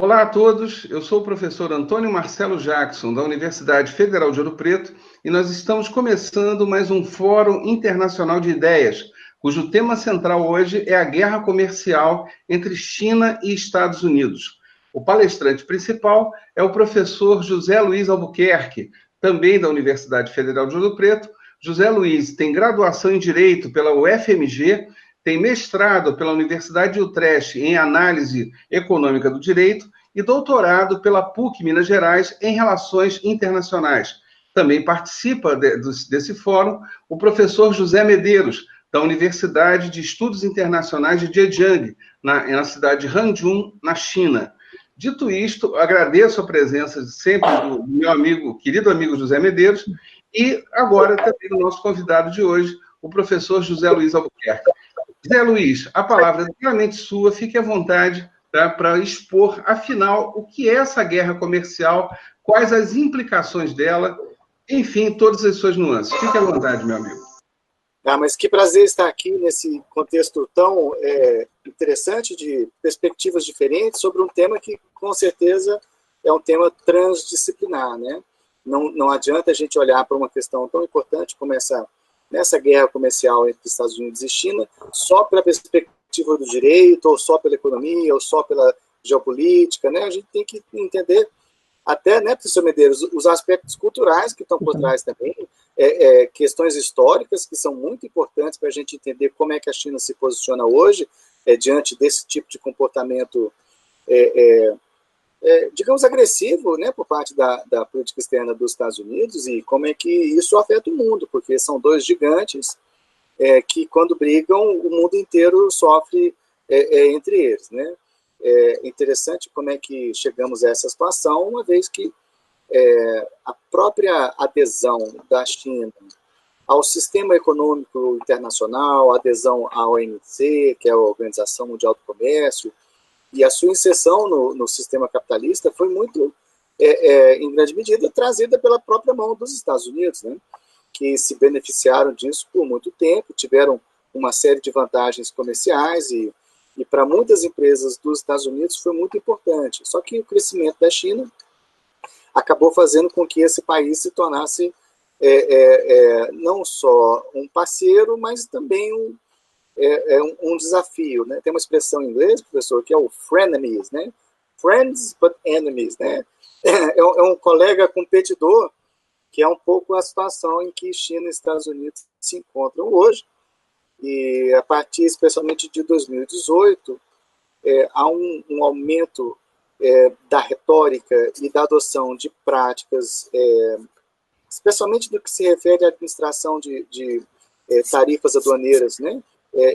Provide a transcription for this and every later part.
Olá a todos, eu sou o professor Antônio Marcelo Jackson, da Universidade Federal de Ouro Preto, e nós estamos começando mais um Fórum Internacional de Ideias, cujo tema central hoje é a guerra comercial entre China e Estados Unidos. O palestrante principal é o professor José Luiz Albuquerque, também da Universidade Federal de Ouro Preto. José Luiz tem graduação em Direito pela UFMG, tem mestrado pela Universidade de Utrecht em Análise Econômica do Direito e doutorado pela PUC Minas Gerais em Relações Internacionais. Também participa desse fórum o professor José Medeiros, da Universidade de Estudos Internacionais de Zhejiang, na cidade de Hangzhou, na China. Dito isto, agradeço a presença sempre do meu amigo, querido amigo José Medeiros, e agora também do nosso convidado de hoje, o professor José Luiz Albuquerque. José Luiz, a palavra é totalmente sua, fique à vontade, tá, para expor, afinal, o que é essa guerra comercial, quais as implicações dela, enfim, todas as suas nuances. Fique à vontade, meu amigo. Mas que prazer estar aqui nesse contexto tão interessante, de perspectivas diferentes, sobre um tema que, com certeza, é um tema transdisciplinar, né? Não adianta a gente olhar para uma questão tão importante como nessa guerra comercial entre Estados Unidos e China, só pela perspectiva do direito, ou só pela economia, ou só pela geopolítica, né? A gente tem que entender até, né, professor Medeiros, os aspectos culturais que estão por trás também, questões históricas que são muito importantes para a gente entender como é que a China se posiciona hoje diante desse tipo de comportamento, digamos, agressivo, né, por parte da política externa dos Estados Unidos, e como é que isso afeta o mundo, porque são dois gigantes que, quando brigam, o mundo inteiro sofre entre eles, né? É interessante como é que chegamos a essa situação, uma vez que a própria adesão da China ao sistema econômico internacional, a adesão à OMC, que é a Organização Mundial do Comércio, e a sua inserção no sistema capitalista foi muito, em grande medida, trazida pela própria mão dos Estados Unidos, né? Que se beneficiaram disso por muito tempo, tiveram uma série de vantagens comerciais e para muitas empresas dos Estados Unidos foi muito importante. Só que o crescimento da China acabou fazendo com que esse país se tornasse não só um parceiro, mas também um desafio, né? Tem uma expressão em inglês, professor, que é o frenemies, né? Friends but enemies, né? É um colega competidor, que é um pouco a situação em que China e Estados Unidos se encontram hoje. E a partir, especialmente de 2018, há um aumento da retórica e da adoção de práticas, especialmente no que se refere à administração de tarifas aduaneiras, né,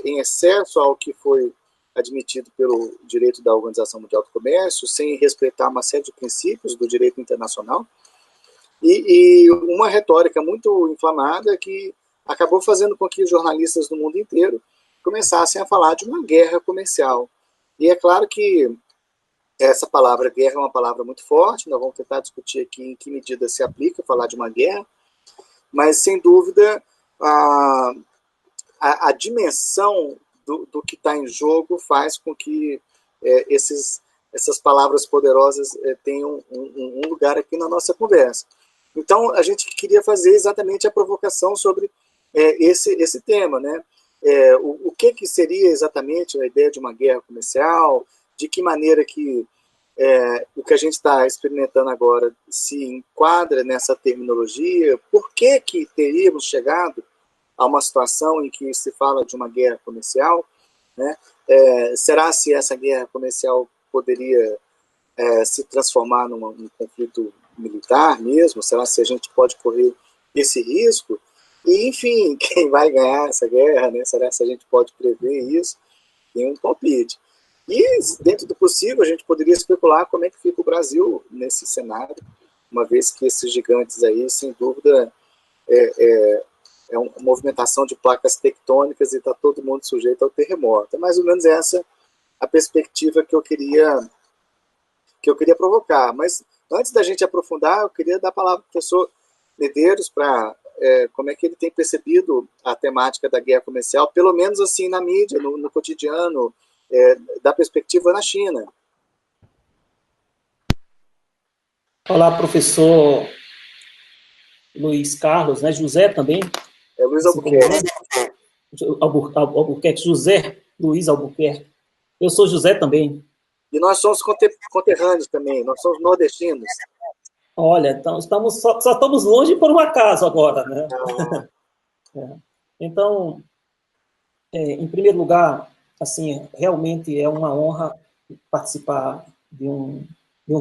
em excesso ao que foi admitido pelo direito da Organização Mundial do Comércio, sem respeitar uma série de princípios do direito internacional, e uma retórica muito inflamada que acabou fazendo com que os jornalistas do mundo inteiro começassem a falar de uma guerra comercial. E é claro que essa palavra guerra é uma palavra muito forte, nós vamos tentar discutir aqui em que medida se aplica falar de uma guerra, mas, sem dúvida, a dimensão do que está em jogo faz com que essas palavras poderosas tenham um lugar aqui na nossa conversa. Então, a gente queria fazer exatamente a provocação sobre esse tema, né? O que seria exatamente a ideia de uma guerra comercial, de que maneira que o que a gente está experimentando agora se enquadra nessa terminologia, por que teríamos chegado a uma situação em que se fala de uma guerra comercial, né? Será se essa guerra comercial poderia se transformar num conflito militar mesmo? Será se a gente pode correr esse risco? E, enfim, quem vai ganhar essa guerra, né? Será se a gente pode prever isso? Tem um palpite. E, dentro do possível, a gente poderia especular como é que fica o Brasil nesse cenário, uma vez que esses gigantes aí, sem dúvida, é uma movimentação de placas tectônicas e está todo mundo sujeito ao terremoto. É mais ou menos essa a perspectiva que eu queria provocar. Mas, antes da gente aprofundar, eu queria dar a palavra para o professor Medeiros para como é que ele tem percebido a temática da guerra comercial, pelo menos assim na mídia, no cotidiano, da perspectiva na China. Olá, professor Luiz Carlos, né? José também. É Luiz assim como Albuquerque. Albuquerque, José Luiz Albuquerque. Eu sou José também. E nós somos conterrâneos também, nós somos nordestinos. Olha, então só estamos longe por um acaso agora, né? Ah, Então, em primeiro lugar, assim, realmente é uma honra participar de um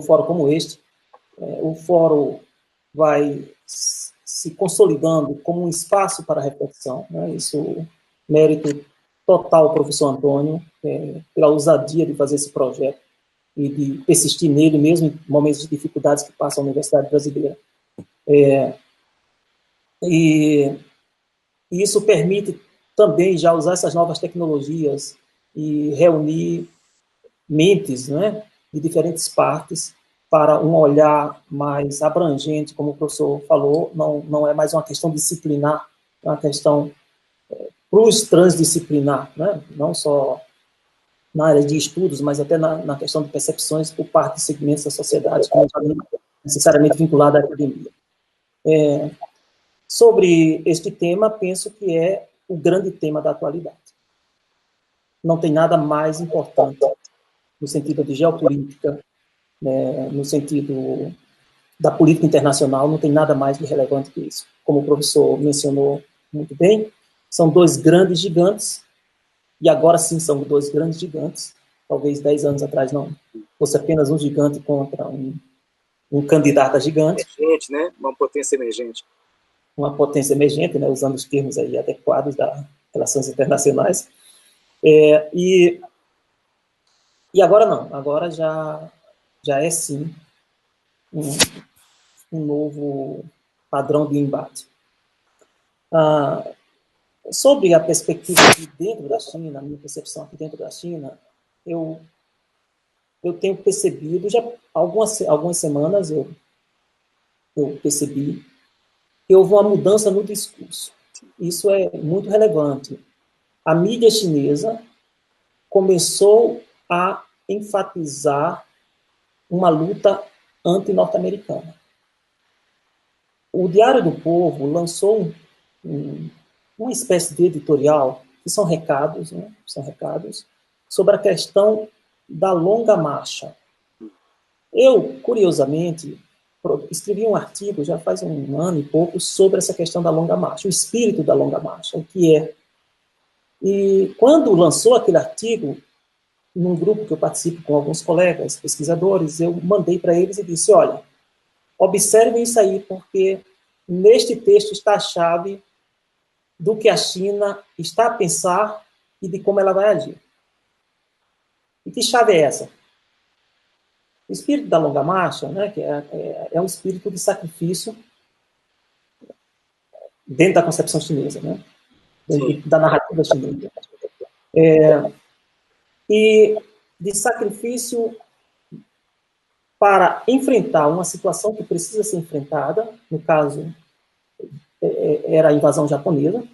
fórum como este. O fórum vai se consolidando como um espaço para reflexão, né? Isso, mérito total ao professor Antônio, pela ousadia de fazer esse projeto e de persistir nele, mesmo em momentos de dificuldades que passa a Universidade Brasileira. E isso permite também já usar essas novas tecnologias e reunir mentes, né, de diferentes partes para um olhar mais abrangente, como o professor falou, não é mais uma questão disciplinar, é uma questão plus transdisciplinar, né, não só na área de estudos, mas até na questão de percepções por parte de segmentos da sociedade que não estão necessariamente vinculados à academia. Sobre este tema, penso que é o grande tema da atualidade. Não tem nada mais importante no sentido de geopolítica, né, no sentido da política internacional, não tem nada mais de relevante que isso. Como o professor mencionou muito bem, são dois grandes gigantes, e agora sim são dois grandes gigantes. Talvez 10 anos atrás não fosse apenas um gigante contra um candidato a gigante. emergente, né? Uma potência emergente. Uma potência emergente, né, usando os termos aí adequados das relações internacionais. E agora não, agora já é sim um novo padrão de embate. Sobre a perspectiva de dentro da China, a minha percepção aqui dentro da China, eu tenho percebido, já algumas semanas eu percebi que houve uma mudança no discurso. Isso é muito relevante. A mídia chinesa começou a enfatizar uma luta anti-norte-americana. O Diário do Povo lançou uma espécie de editorial, que são recados, né? São recados, sobre a questão da longa marcha. Eu, curiosamente, escrevi um artigo, já faz um ano e pouco, sobre essa questão da longa marcha, o espírito da longa marcha, o que é. E quando lançou aquele artigo, num grupo que eu participo com alguns colegas pesquisadores, eu mandei para eles e disse, olha, observem isso aí, porque neste texto está a chave do que a China está a pensar e de como ela vai agir. E que chave é essa? O espírito da longa marcha, né, que é um espírito de sacrifício dentro da concepção chinesa, né, dentro da narrativa chinesa. E de sacrifício para enfrentar uma situação que precisa ser enfrentada, no caso, era a invasão japonesa,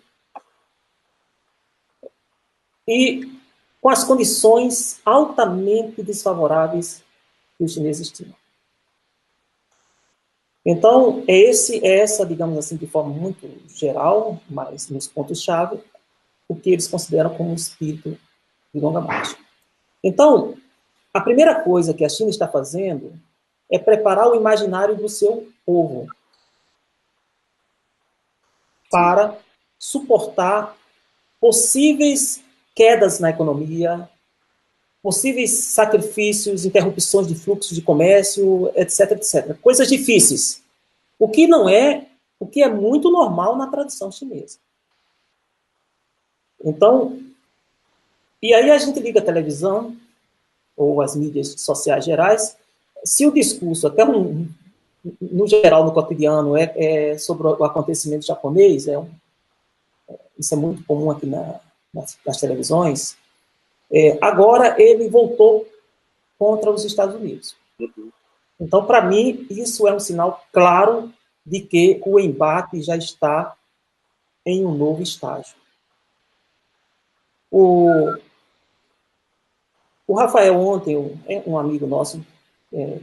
e com as condições altamente desfavoráveis que os chineses tinham. Então, essa, digamos assim, de forma muito geral, mas nos pontos-chave, o que eles consideram como um espírito de longa marcha. Então, a primeira coisa que a China está fazendo é preparar o imaginário do seu povo para suportar possíveis quedas na economia, possíveis sacrifícios, interrupções de fluxo de comércio, etc, etc. Coisas difíceis. O que é muito normal na tradição chinesa. Então, e aí a gente liga a televisão, ou as mídias sociais gerais, se o discurso, até no geral, no cotidiano, é sobre o acontecimento japonês, isso é muito comum aqui nas televisões, agora ele voltou contra os Estados Unidos. Então, para mim, isso é um sinal claro de que o embate já está em um novo estágio. O Rafael ontem, um amigo nosso,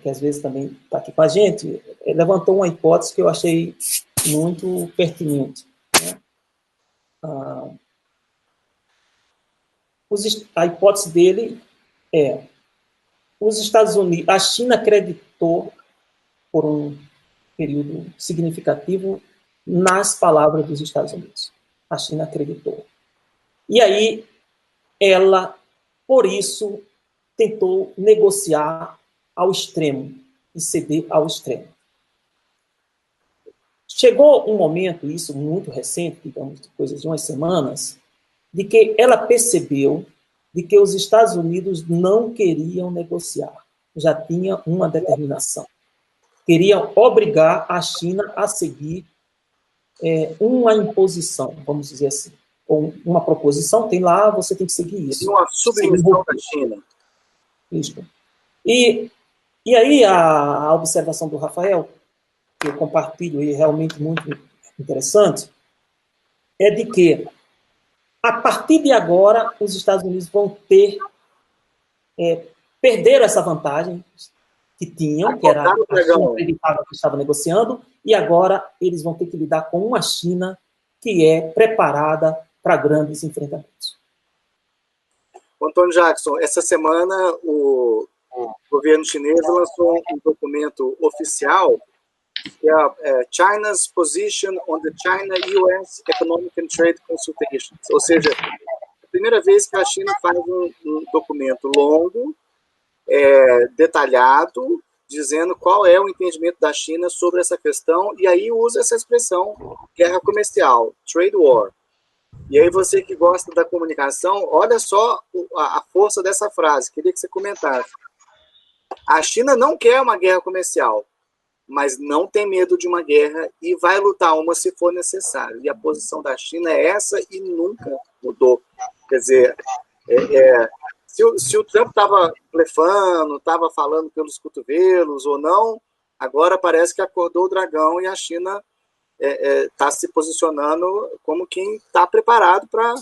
que às vezes também está aqui com a gente, levantou uma hipótese que eu achei muito pertinente, né? A hipótese dele é: os Estados Unidos, a China acreditou por um período significativo nas palavras dos Estados Unidos. A China acreditou. E aí, ela, por isso, tentou negociar ao extremo e ceder ao extremo. Chegou um momento, isso muito recente, digamos, de coisas de umas semanas, de que ela percebeu de que os Estados Unidos não queriam negociar. Já tinha uma determinação. Queriam obrigar a China a seguir uma imposição, vamos dizer assim. Ou uma proposição, tem lá, você tem que seguir isso. Uma submissão da China. Isso. E aí a observação do Rafael, que eu compartilho e é realmente muito interessante, é de que, a partir de agora, os Estados Unidos vão perderam essa vantagem que tinham, que era a China acreditava que estava negociando, e agora eles vão ter que lidar com uma China que é preparada para grandes enfrentamentos. Antônio Jackson, essa semana o governo chinês lançou um documento oficial que é China's Position on the China-US Economic and Trade Consultations. Ou seja, é a primeira vez que a China faz um documento longo, detalhado, dizendo qual é o entendimento da China sobre essa questão, e aí usa essa expressão guerra comercial, trade war. E aí você que gosta da comunicação, olha só a força dessa frase, queria que você comentasse. A China não quer uma guerra comercial, mas não tem medo de uma guerra e vai lutar uma se for necessário. E a posição da China é essa e nunca mudou. Quer dizer, se o Trump estava blefando, estava falando pelos cotovelos ou não, agora parece que acordou o dragão e a China está se posicionando como quem está preparado para,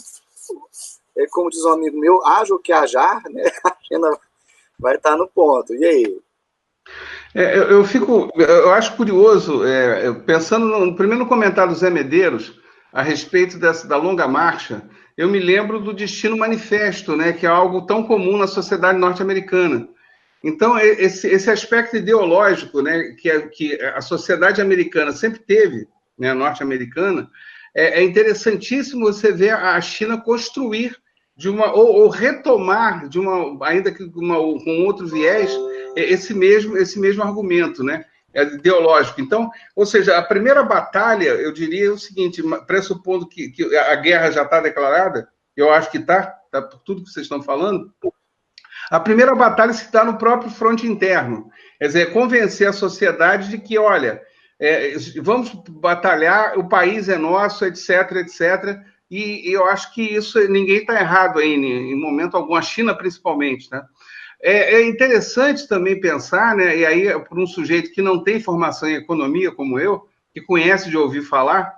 como diz um amigo meu, haja o que hajar, né? A China vai estar no ponto. E aí? Eu acho curioso, pensando no primeiro comentário do Zé Medeiros, a respeito da longa marcha, eu me lembro do Destino Manifesto, né, que é algo tão comum na sociedade norte-americana. Então, esse aspecto ideológico, né, que a sociedade americana sempre teve, né, norte-americana, é interessantíssimo você ver a China construir ou retomar ainda que com outro viés, esse mesmo argumento, né? Ideológico. Então, ou seja, a primeira batalha, eu diria o seguinte, pressupondo que a guerra já está declarada, eu acho que está por tudo que vocês estão falando, a primeira batalha se dá no próprio fronte interno. Quer dizer, convencer a sociedade de que, olha, vamos batalhar, o país é nosso, etc., etc., e eu acho que isso, ninguém está errado aí, em momento algum, a China principalmente, né? É interessante também pensar, né, e aí por um sujeito que não tem formação em economia como eu, que conhece de ouvir falar,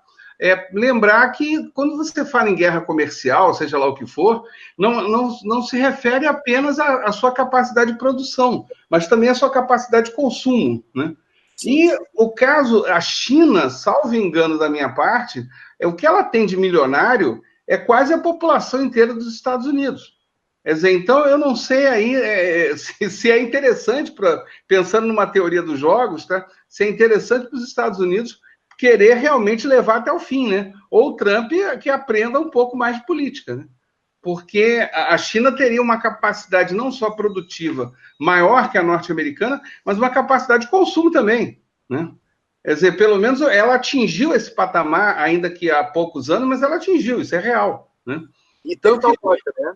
lembrar que quando você fala em guerra comercial, seja lá o que for, não se refere apenas à sua capacidade de produção, mas também à sua capacidade de consumo, né? E o caso, a China, salvo engano da minha parte, o que ela tem de milionário é quase a população inteira dos Estados Unidos. Quer dizer, então, eu não sei aí se é interessante, pensando numa teoria dos jogos, tá? Se é interessante para os Estados Unidos querer realmente levar até o fim, né? Ou o Trump que aprenda um pouco mais de política, né? Porque a China teria uma capacidade não só produtiva maior que a norte-americana, mas uma capacidade de consumo também, né? Quer dizer, pelo menos ela atingiu esse patamar, ainda que há poucos anos, mas ela atingiu, isso é real, né? Então, né?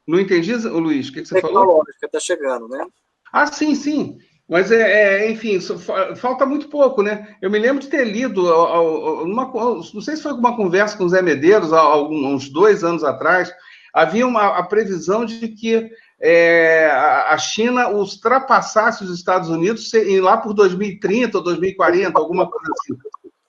Não entendi, Luiz? O que você falou? Tecnológica está chegando, né? Ah, sim, sim. Mas, enfim, falta muito pouco, né? Eu me lembro de ter lido, não sei se foi alguma conversa com o Zé Medeiros, há uns 2 anos atrás, havia a previsão de que a China ultrapassasse os Estados Unidos lá por 2030 ou 2040, alguma coisa assim,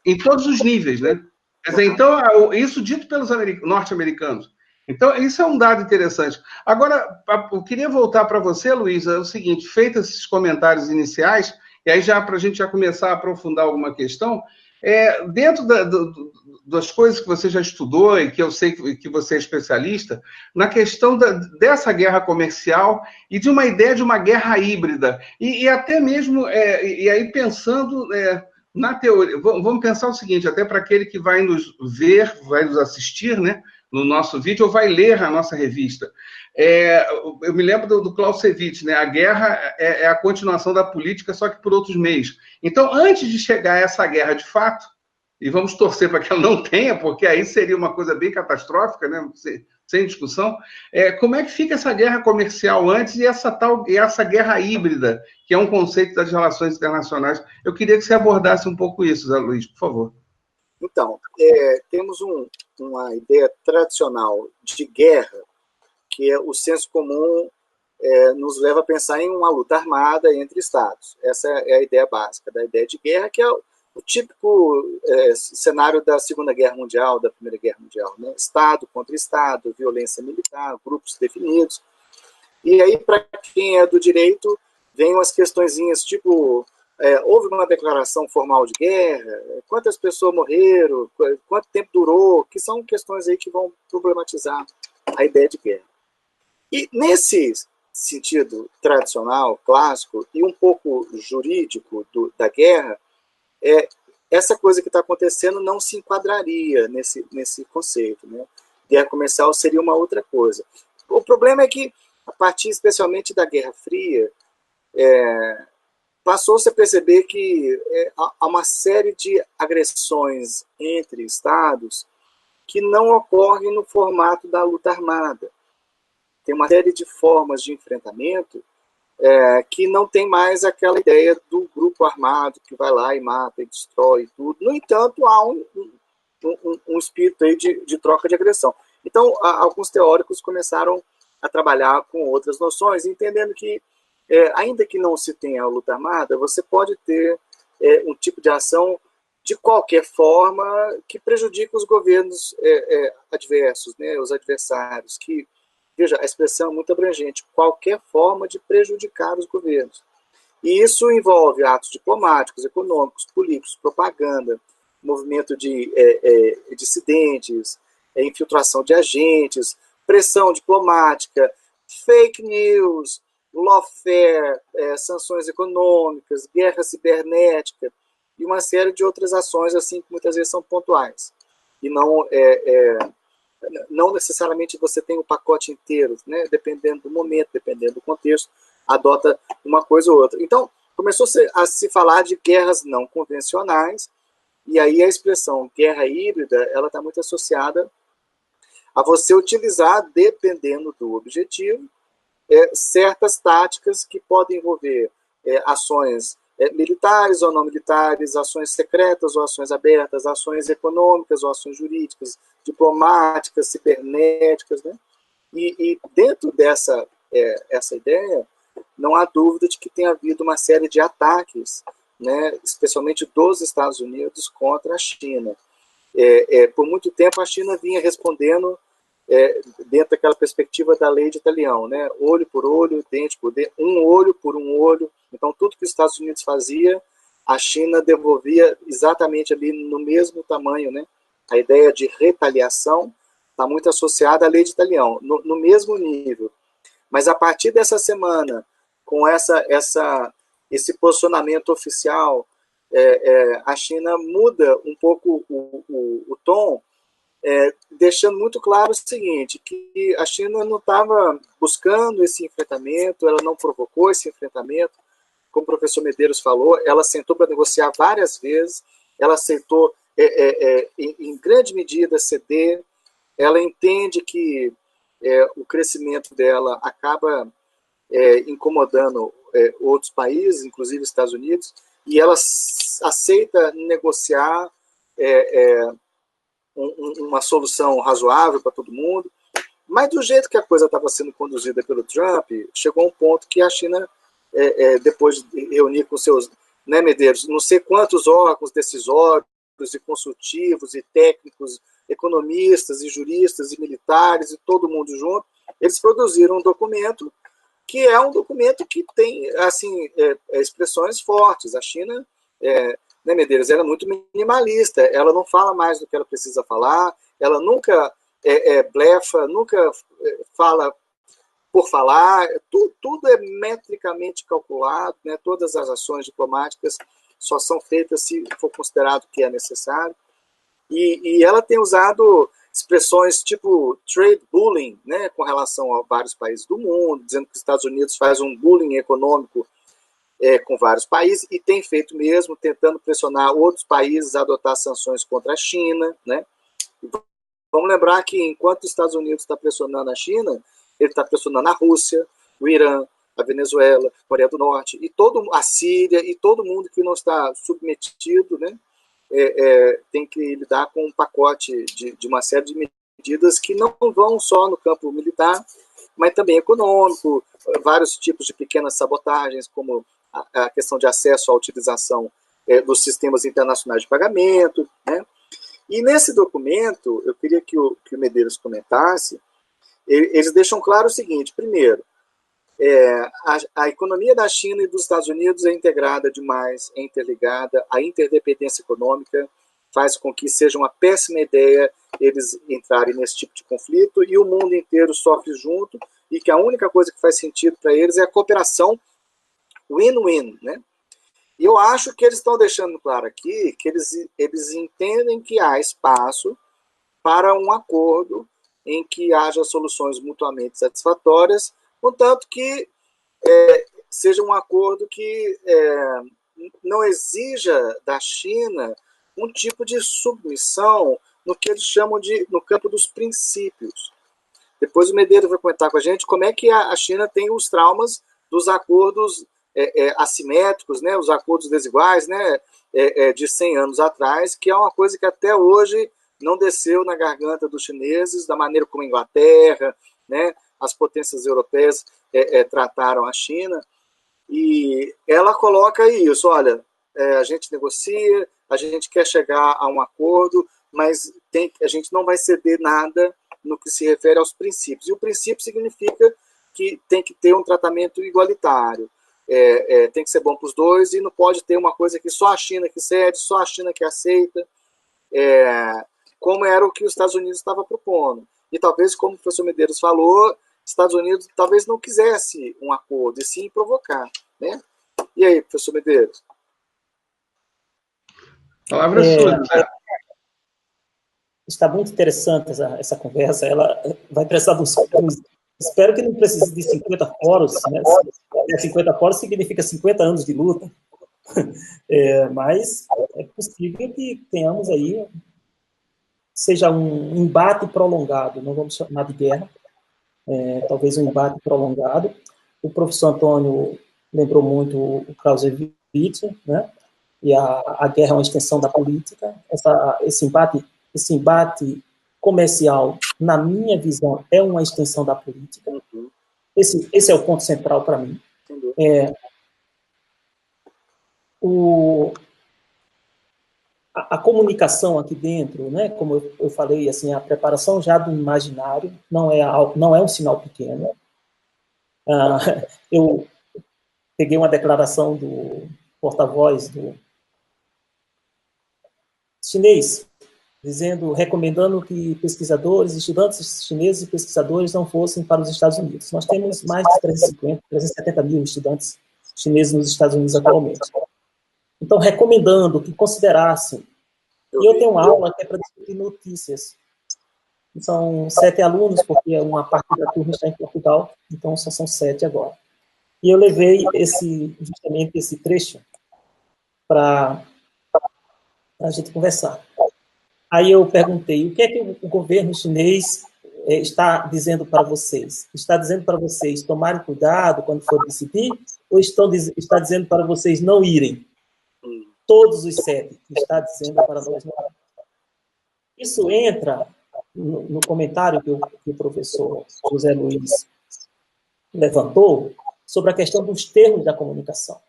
em todos os níveis, né? Quer dizer, então, isso dito pelos norte-americanos. Então, isso é um dado interessante. Agora, eu queria voltar para você, Luísa, é o seguinte, feitos esses comentários iniciais, e aí já para a gente já começar a aprofundar alguma questão, dentro das coisas que você já estudou e que eu sei que você é especialista, na questão dessa guerra comercial e de uma ideia de uma guerra híbrida, e até mesmo, e aí pensando na teoria, vamos pensar o seguinte, até para aquele que vai nos ver, vai nos assistir, né, no nosso vídeo, ou vai ler a nossa revista. Eu me lembro do Clausewitz, né? A guerra é a continuação da política, só que por outros meios. Então, antes de chegar a essa guerra de fato, e vamos torcer para que ela não tenha, porque aí seria uma coisa bem catastrófica, né? Sem discussão, como é que fica essa guerra comercial antes e essa guerra híbrida, que é um conceito das relações internacionais? Eu queria que você abordasse um pouco isso, Zé Luiz, por favor. Então, temos uma ideia tradicional de guerra, que é o senso comum nos leva a pensar em uma luta armada entre estados. Essa é a ideia básica da ideia de guerra, que é o típico cenário da Segunda Guerra Mundial, da Primeira Guerra Mundial, né? Estado contra Estado, violência militar, grupos definidos. E aí, para quem é do direito, vem umas questõezinhas tipo... houve uma declaração formal de guerra, quantas pessoas morreram, quanto tempo durou, que são questões aí que vão problematizar a ideia de guerra. E nesse sentido tradicional, clássico, e um pouco jurídico da guerra, essa coisa que está acontecendo não se enquadraria nesse conceito, né? Guerra comercial seria uma outra coisa. O problema é que, a partir especialmente da Guerra Fria, passou-se a perceber que há uma série de agressões entre estados que não ocorrem no formato da luta armada. Tem uma série de formas de enfrentamento que não tem mais aquela ideia do grupo armado que vai lá e mata e destrói tudo. No entanto, há um espírito aí de troca de agressão. Então, alguns teóricos começaram a trabalhar com outras noções, entendendo que ainda que não se tenha a luta armada, você pode ter um tipo de ação de qualquer forma que prejudique os governos adversos, né, os adversários, que, veja, a expressão é muito abrangente, qualquer forma de prejudicar os governos. E isso envolve atos diplomáticos, econômicos, políticos, propaganda, movimento de dissidentes, infiltração de agentes, pressão diplomática, fake news, lawfare, sanções econômicas, guerra cibernética e uma série de outras ações assim que muitas vezes são pontuais e não necessariamente você tem o pacote inteiro, né? Dependendo do momento, dependendo do contexto, adota uma coisa ou outra. Então começou a se falar de guerras não convencionais, e aí a expressão guerra híbrida ela está muito associada a você utilizar, dependendo do objetivo, certas táticas que podem envolver ações militares ou não militares, ações secretas ou ações abertas, ações econômicas ou ações jurídicas, diplomáticas, cibernéticas, né? E dentro dessa essa ideia, não há dúvida de que tem havido uma série de ataques, né, especialmente dos Estados Unidos contra a China. Por muito tempo a China vinha respondendo dentro daquela perspectiva da lei de Italião, né? Olho por olho, dente por dente, um olho por um olho. Então, tudo que os Estados Unidos fazia, a China devolvia exatamente ali no mesmo tamanho, né? A ideia de retaliação está muito associada à lei de Italião, no mesmo nível. Mas a partir dessa semana, com esse posicionamento oficial, a China muda um pouco o tom, deixando muito claro o seguinte, que a China não estava buscando esse enfrentamento, ela não provocou esse enfrentamento, como o professor Medeiros falou, ela sentou para negociar várias vezes, ela aceitou, em grande medida, ceder, ela entende que o crescimento dela acaba incomodando outros países, inclusive os Estados Unidos, e ela aceita negociar uma solução razoável para todo mundo, mas do jeito que a coisa estava sendo conduzida pelo Trump, chegou um ponto que a China, depois de reunir com seus, né, Medeiros, não sei quantos órgãos decisórios e consultivos e técnicos economistas e juristas e militares e todo mundo junto, eles produziram um documento que é um documento que tem, assim, expressões fortes. A China, né, Medeiros, ela é muito minimalista, ela não fala mais do que ela precisa falar, ela nunca blefa, nunca fala por falar, tudo é metricamente calculado, né, todas as ações diplomáticas só são feitas se for considerado que é necessário, e ela tem usado expressões tipo trade bullying, né, com relação a vários países do mundo, dizendo que os Estados Unidos faz um bullying econômico com vários países, e tem feito mesmo, tentando pressionar outros países a adotar sanções contra a China, né? Vamos lembrar que enquanto os Estados Unidos está pressionando a China, ele está pressionando a Rússia, o Irã, a Venezuela, a Coreia do Norte, e a Síria, e todo mundo que não está submetido, né, tem que lidar com um pacote de uma série de medidas que não vão só no campo militar, mas também econômico, vários tipos de pequenas sabotagens, como a questão de acesso à utilização dos sistemas internacionais de pagamento, né? E nesse documento, eu queria que o Medeiros comentasse, eles deixam claro o seguinte: primeiro, a economia da China e dos Estados Unidos é integrada demais, é interligada, a interdependência econômica faz com que seja uma péssima ideia eles entrarem nesse tipo de conflito, e o mundo inteiro sofre junto, e que a única coisa que faz sentido para eles é a cooperação win-win, né? E eu acho que eles estão deixando claro aqui que eles entendem que há espaço para um acordo em que haja soluções mutuamente satisfatórias, contanto que seja um acordo que não exija da China um tipo de submissão no que eles chamam no campo dos princípios. Depois o Medeiros vai comentar com a gente como é que a China tem os traumas dos acordos assimétricos, né, os acordos desiguais, né, de 100 anos atrás, que é uma coisa que até hoje não desceu na garganta dos chineses, da maneira como a Inglaterra, né, as potências europeias trataram a China. E ela coloca isso: olha, a gente negocia, a gente quer chegar a um acordo, mas a gente não vai ceder nada no que se refere aos princípios. E o princípio significa que tem que ter um tratamento igualitário, tem que ser bom para os dois, e não pode ter uma coisa que só a China que cede, só a China que aceita, como era o que os Estados Unidos estava propondo. E talvez, como o professor Medeiros falou, Estados Unidos talvez não quisesse um acordo, e sim provocar, né? E aí, professor Medeiros? Palavra sua, José. Está muito interessante essa conversa. Ela vai precisar de uns. Espero que não precise de 50 fóruns, né? 50 fóruns significa 50 anos de luta. Mas é possível que tenhamos aí, seja um embate prolongado, não vamos chamar de guerra, talvez um embate prolongado. O professor Antônio lembrou muito o Clausewitz, né? E a guerra é uma extensão da política. Esse embate comercial, na minha visão, é uma extensão da política. Esse é o ponto central para mim. A comunicação aqui dentro, né, como eu falei, assim, a preparação já do imaginário não é um sinal pequeno. Eu peguei uma declaração do porta-voz do chinês, recomendando que pesquisadores, estudantes chineses e pesquisadores não fossem para os Estados Unidos. Nós temos mais de 370 mil estudantes chineses nos Estados Unidos atualmente. Então, recomendando que considerassem. E eu tenho uma aula que é para discutir notícias. São 7 alunos, porque uma parte da turma está em Portugal, então só são 7 agora. E eu levei justamente esse trecho para a gente conversar. Aí eu perguntei: o que é que o governo chinês está dizendo para vocês? Está dizendo para vocês tomarem cuidado quando for decidir? Ou está dizendo para vocês não irem? Todos os 7 está dizendo para nós não irem. Isso entra no comentário que o professor José Luiz levantou sobre a questão dos termos da comunicação.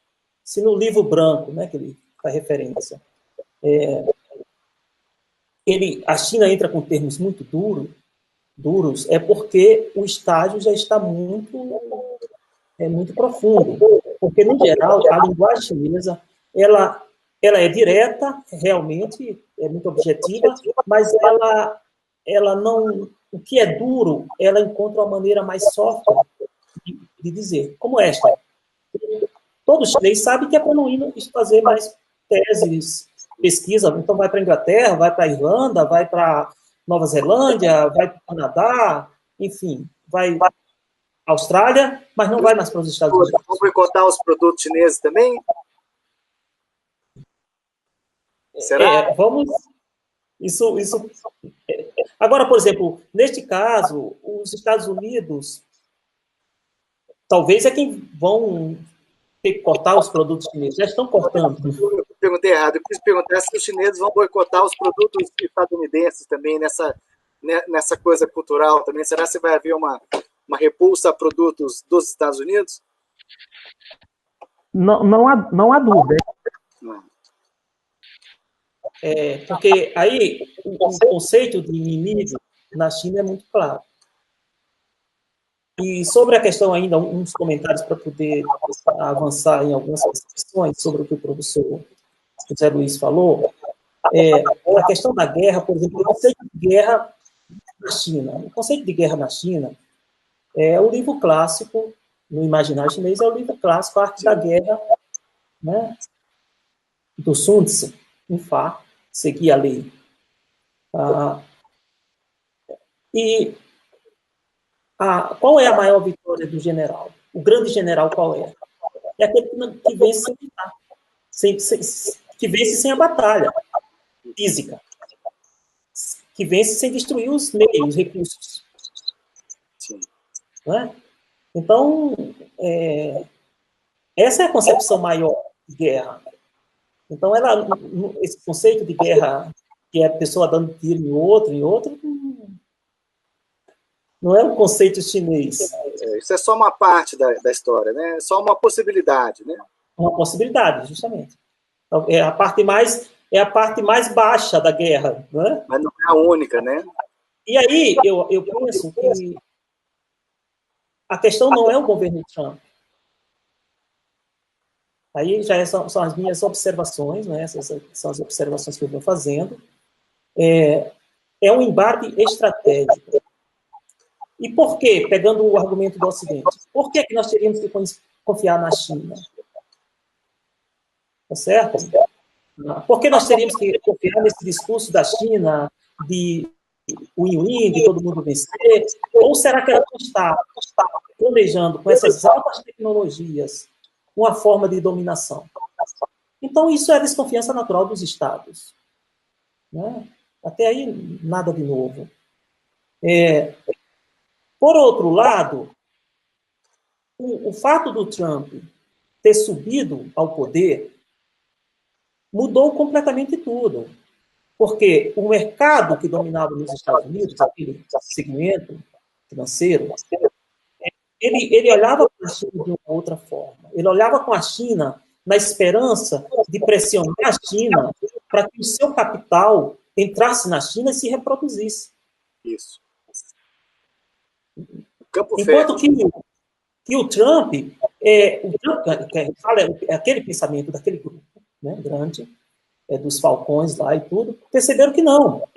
Se no livro branco, né, que ele faz referência, a China entra com termos muito duros, é porque o estágio já está muito profundo. Porque, no geral, a linguagem chinesa, ela é direta, realmente, é muito objetiva, mas ela não... O que é duro, ela encontra uma maneira mais soft de dizer, como esta. Todo chinês sabe que é para não ir fazer mais teses, pesquisa, então vai para a Inglaterra, vai para a Irlanda, vai para Nova Zelândia, vai para o Canadá, enfim, vai para a Austrália, mas não vai mais para os Estados Unidos. Vão boicotar os produtos chineses também? Será? Vamos... Isso... Agora, por exemplo, neste caso, os Estados Unidos talvez é quem vão ter que cortar os produtos chineses. Já estão cortando. Eu perguntei errado. Eu quis perguntar se os chineses vão boicotar os produtos estadunidenses também nessa coisa cultural também. Será que vai haver uma repulsa a produtos dos Estados Unidos? Não há dúvida. Porque aí o conceito de inimigo na China é muito claro. E sobre a questão ainda, uns comentários para poder avançar em algumas questões sobre o que o professor José Luiz falou, a questão da guerra, por exemplo, o conceito de guerra na China. O conceito de guerra na China é o livro clássico, no imaginário chinês, é o livro clássico, a Arte da Guerra, né, do Sun Tzu, em Fá, seguir a lei. Qual é a maior vitória do general? O grande general qual é? É aquele que vence sem lutar, que vence sem a batalha física, que vence sem destruir os meios, os recursos. Não é? Então, essa é a concepção maior de guerra. Então, esse conceito de guerra, que é a pessoa dando tiro em outro, não é um conceito chinês. Isso é só uma parte da história, né? É só uma possibilidade, né? Uma possibilidade, justamente. Então, é a parte mais baixa da guerra, né? Mas não é a única, né? E aí, eu penso que a questão não é o governo Trump. Aí já são as minhas observações, né? Essas são as observações que eu estou fazendo. É um embate estratégico. E por quê? Pegando o argumento do Ocidente. Por que nós teríamos que confiar na China? Tá certo? Por que nós teríamos que confiar nesse discurso da China de win-win, de todo mundo vencer? Ou será que ela não está planejando com essas altas tecnologias uma forma de dominação? Então, isso é a desconfiança natural dos Estados. Né? Até aí, nada de novo. Por outro lado, o fato do Trump ter subido ao poder mudou completamente tudo. Porque o mercado que dominava nos Estados Unidos, aquele segmento financeiro, ele olhava para a China de uma outra forma. Ele olhava com a China na esperança de pressionar a China para que o seu capital entrasse na China e se reproduzisse. Isso. Enquanto que o Trump fala aquele pensamento daquele grupo, né, grande, dos falcões lá e tudo, perceberam que não.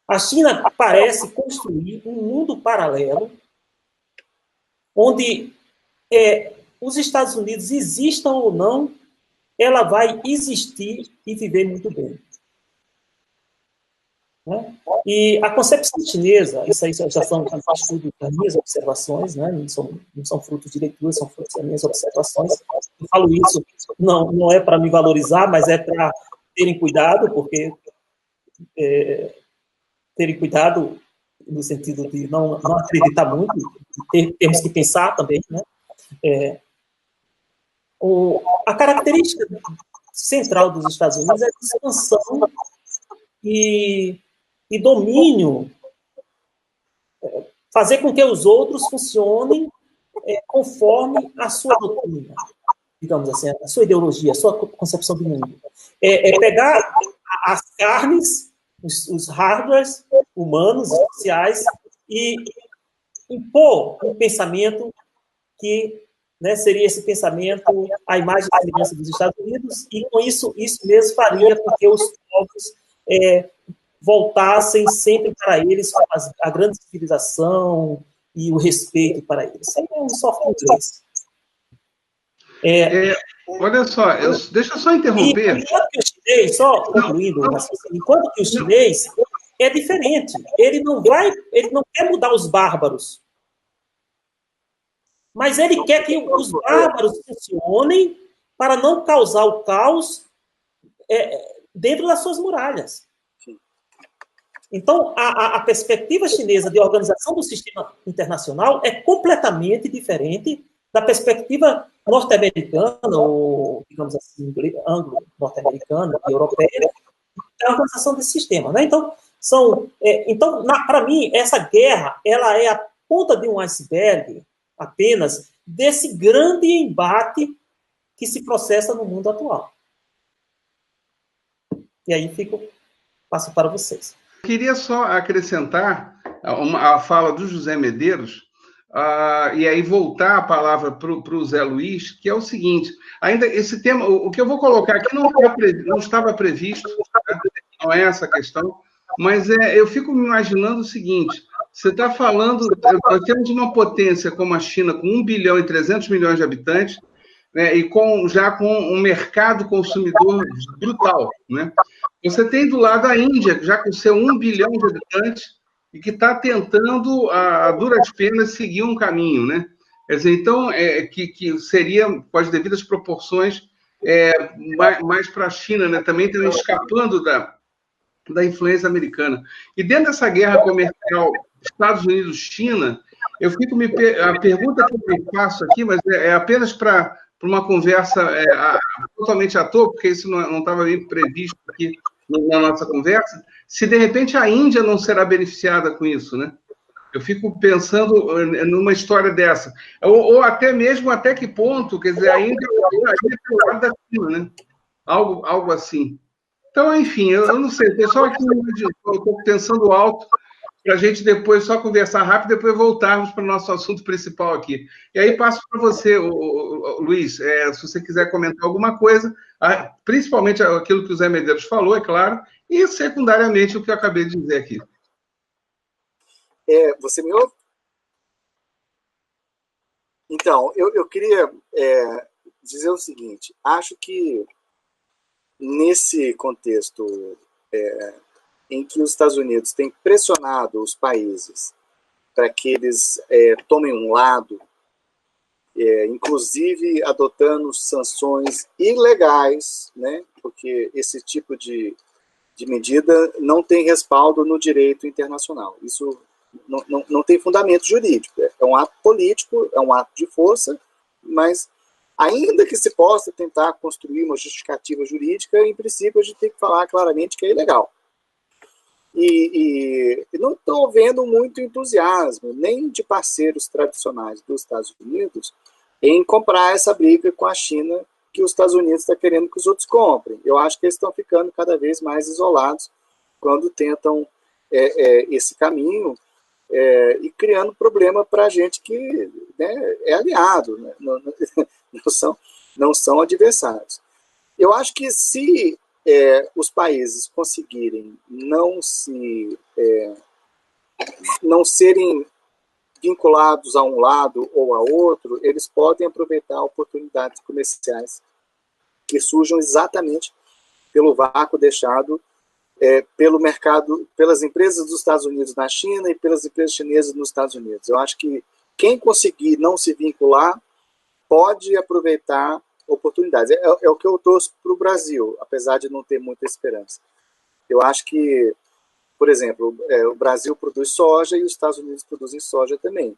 A China parece construir um mundo paralelo onde os Estados Unidos existam ou não, ela vai existir e viver muito bem. Né? E a concepção chinesa, isso aí já são estudos das minhas observações, né? não são frutos de leitura, são frutos das minhas observações. Eu falo isso, não é para me valorizar, mas é para terem cuidado, porque terem cuidado no sentido de não acreditar muito, temos que pensar também. Né? A característica central dos Estados Unidos é a expansão e domínio, fazer com que os outros funcionem conforme a sua doutrina, digamos assim, a sua ideologia, a sua concepção do mundo. Pegar as carnes, os hardwares humanos, sociais, e impor um pensamento que, né, seria esse pensamento, a imagem e semelhança dos Estados Unidos, e com isso mesmo faria com que os povos voltassem sempre para eles a grande civilização e o respeito para eles. Isso aí é um software inglês. Olha só, deixa eu só interromper. Enquanto que o chinês, só concluindo, enquanto que o chinês é diferente, ele não quer mudar os bárbaros, mas ele quer que os bárbaros funcionem para não causar o caos dentro das suas muralhas. Então, a perspectiva chinesa de organização do sistema internacional é completamente diferente da perspectiva norte-americana, ou, digamos assim, anglo-norte-americana, europeia, da organização desse sistema. Né? Então, para mim, essa guerra ela é a ponta de um iceberg, apenas, desse grande embate que se processa no mundo atual. E aí passo para vocês. Queria só acrescentar a fala do José Medeiros, e aí voltar a palavra para o Zé Luiz, que é o seguinte, ainda esse tema, o que eu vou colocar aqui não estava previsto, né? Não é essa a questão, mas eu fico me imaginando o seguinte, você está falando, nós temos uma potência como a China, com 1 bilhão e 300 milhões de habitantes, né, e já com um mercado consumidor brutal, né? Você tem do lado a Índia, já com seu 1 bilhão de habitantes, e que está tentando, a duras penas, seguir um caminho, né? Quer dizer, então, que seria, com as devidas proporções, mais para a China, né? Também estão escapando da influência americana. E dentro dessa guerra comercial Estados Unidos-China, a pergunta que eu me faço aqui, mas é apenas para uma conversa totalmente à toa, porque isso não estava bem previsto aqui na nossa conversa, se de repente a Índia não será beneficiada com isso, né? Eu fico pensando numa história dessa. Ou até mesmo até que ponto, quer dizer, a Índia é o lado da China, né? Algo assim. Então, enfim, eu não sei, pessoal aqui, eu estou pensando alto para a gente depois só conversar rápido e depois voltarmos para o nosso assunto principal aqui. E aí passo para você, Luiz, se você quiser comentar alguma coisa, principalmente aquilo que o Zé Medeiros falou, é claro, e secundariamente o que eu acabei de dizer aqui. Você me ouve? Então, eu queria dizer o seguinte, acho que nesse contexto em que os Estados Unidos têm pressionado os países para que eles tomem um lado, inclusive adotando sanções ilegais, né, porque esse tipo de medida não tem respaldo no direito internacional. Isso não tem fundamento jurídico. É um ato político, é um ato de força, mas ainda que se possa tentar construir uma justificativa jurídica, em princípio a gente tem que falar claramente que é ilegal. E não estou vendo muito entusiasmo, nem de parceiros tradicionais dos Estados Unidos, em comprar essa briga com a China que os Estados Unidos está querendo que os outros comprem. Eu acho que eles estão ficando cada vez mais isolados quando tentam esse caminho e criando problema para a gente que, né, é aliado, né, não são adversários. Eu acho que se os países conseguirem não serem vinculados a um lado ou a outro, eles podem aproveitar oportunidades comerciais que surjam exatamente pelo vácuo deixado pelo mercado, pelas empresas dos Estados Unidos na China e pelas empresas chinesas nos Estados Unidos. Eu acho que quem conseguir não se vincular pode aproveitar oportunidades. É o que eu torço para o Brasil, apesar de não ter muita esperança. Eu acho que, por exemplo, o Brasil produz soja e os Estados Unidos produzem soja também.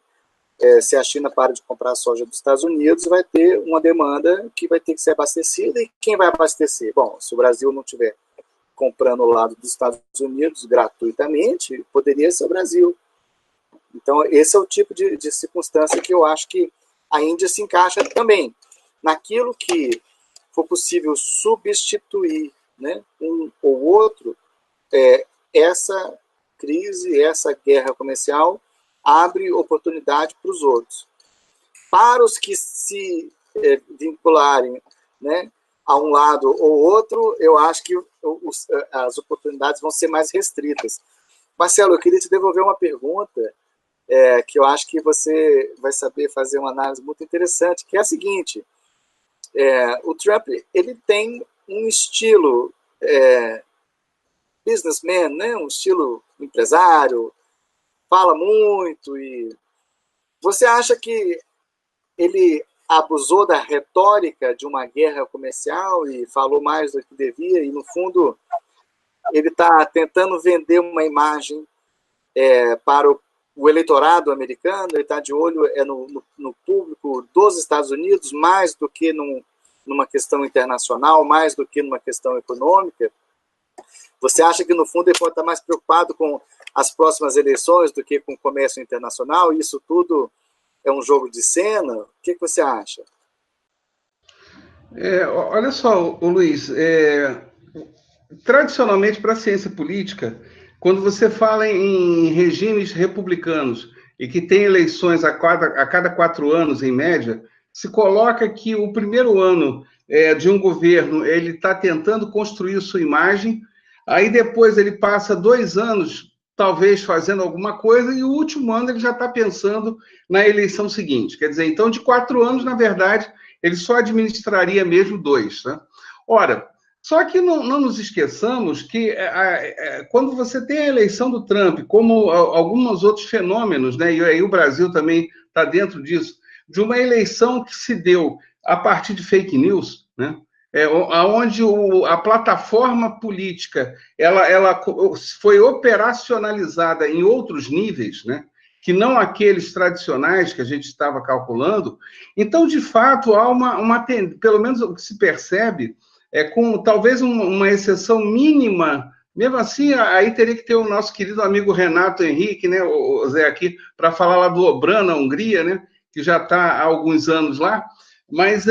Se a China para de comprar soja dos Estados Unidos, vai ter uma demanda que vai ter que ser abastecida, e quem vai abastecer? Bom, se o Brasil não tiver comprando o lado dos Estados Unidos gratuitamente, poderia ser o Brasil. Então, esse é o tipo de circunstância que eu acho que a Índia se encaixa também. Naquilo que for possível substituir né, um ou outro, essa crise, essa guerra comercial abre oportunidade para os outros. Para os que se vincularem, né, a um lado ou outro, eu acho que as oportunidades vão ser mais restritas. Marcelo, eu queria te devolver uma pergunta que eu acho que você vai saber fazer uma análise muito interessante, que é a seguinte: o Trump, ele tem um estilo businessman, né, um estilo empresário, fala muito, e você acha que ele abusou da retórica de uma guerra comercial e falou mais do que devia, e no fundo ele está tentando vender uma imagem para o eleitorado americano, ele está de olho no público dos Estados Unidos, mais do que numa questão internacional, mais do que numa questão econômica? Você acha que, no fundo, ele pode estar mais preocupado com as próximas eleições do que com o comércio internacional? E isso tudo é um jogo de cena? O que você acha? Olha só, Luiz, tradicionalmente, para a ciência política, quando você fala em regimes republicanos e que tem eleições a cada 4 anos, em média, se coloca que o primeiro ano de um governo ele está tentando construir sua imagem, aí depois ele passa 2 anos, talvez, fazendo alguma coisa, e o último ano ele já está pensando na eleição seguinte. Quer dizer, então, de 4 anos, na verdade, ele só administraria mesmo 2. Né? Ora, só que não nos esqueçamos que quando você tem a eleição do Trump, como alguns outros fenômenos, né, e aí o Brasil também está dentro disso, de uma eleição que se deu a partir de fake news, né, onde a plataforma política ela foi operacionalizada em outros níveis, né, que não aqueles tradicionais que a gente estava calculando. Então, de fato, há pelo menos o que se percebe, com talvez uma exceção mínima, mesmo assim, aí teria que ter o nosso querido amigo Renato Henrique, né, o Zé, aqui, para falar lá do Obran, na Hungria, né, que já está há alguns anos lá, mas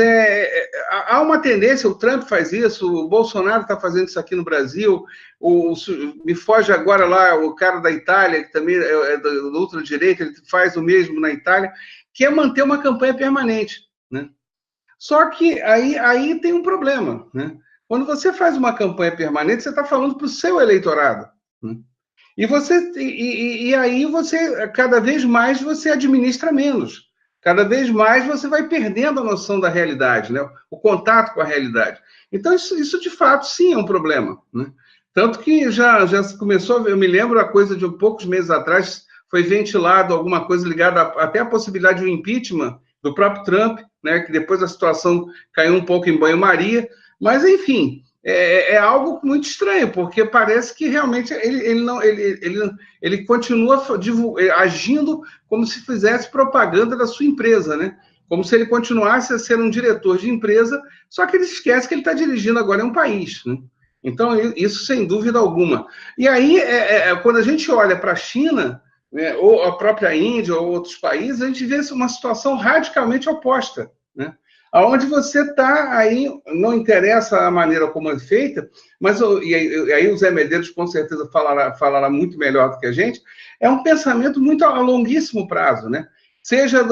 há uma tendência, o Trump faz isso, o Bolsonaro está fazendo isso aqui no Brasil, me foge agora lá o cara da Itália, que também é do ultradireita, ele faz o mesmo na Itália, que é manter uma campanha permanente, né? Só que aí tem um problema, né? Quando você faz uma campanha permanente, você está falando para o seu eleitorado, né? E aí você, cada vez mais, você administra menos. Cada vez mais você vai perdendo a noção da realidade, né? O contato com a realidade. Então, isso de fato, sim, é um problema, né? Tanto que já começou, eu me lembro, a coisa de poucos meses atrás, foi ventilado alguma coisa ligada até à possibilidade de um impeachment do próprio Trump, né, que depois a situação caiu um pouco em banho-maria, mas, enfim, é algo muito estranho, porque parece que realmente ele continua agindo como se fizesse propaganda da sua empresa, né? Como se ele continuasse a ser um diretor de empresa, só que ele esquece que ele está dirigindo agora um país, né? Então, isso sem dúvida alguma. E aí, quando a gente olha para a China, né, ou a própria Índia, ou outros países, a gente vê uma situação radicalmente oposta, né? Onde você está aí, não interessa a maneira como é feita, mas e aí o Zé Medeiros com certeza falará muito melhor do que a gente, é um pensamento muito a longuíssimo prazo, né? Seja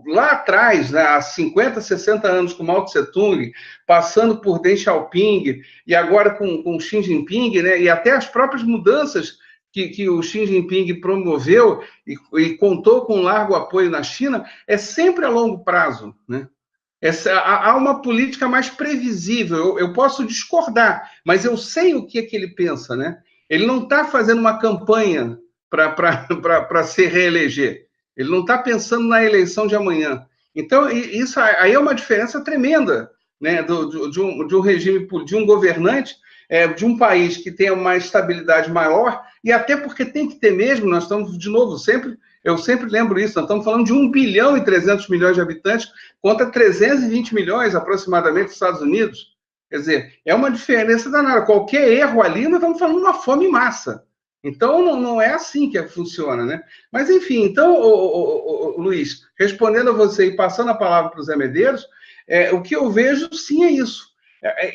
lá atrás, né, há 50, 60 anos, com Mao Tse-tung, passando por Deng Xiaoping, e agora com Xi Jinping, né, e até as próprias mudanças que o Xi Jinping promoveu e contou com um largo apoio na China, é sempre a longo prazo, né? Há uma política mais previsível. Eu posso discordar, mas eu sei o que ele pensa, né? Ele não está fazendo uma campanha para se reeleger. Ele não está pensando na eleição de amanhã. Então, isso aí é uma diferença tremenda, né, de um regime, de um governante, de um país que tenha uma estabilidade maior, e até porque tem que ter mesmo, nós estamos, de novo, eu sempre lembro isso, nós estamos falando de 1 bilhão e 300 milhões de habitantes contra 320 milhões, aproximadamente, dos Estados Unidos. Quer dizer, é uma diferença danada. Qualquer erro ali, nós estamos falando de uma fome em massa. Então, não é assim que funciona, né? Mas, enfim, então, Luiz, respondendo a você e passando a palavra para o Zé Medeiros, o que eu vejo, sim, é isso.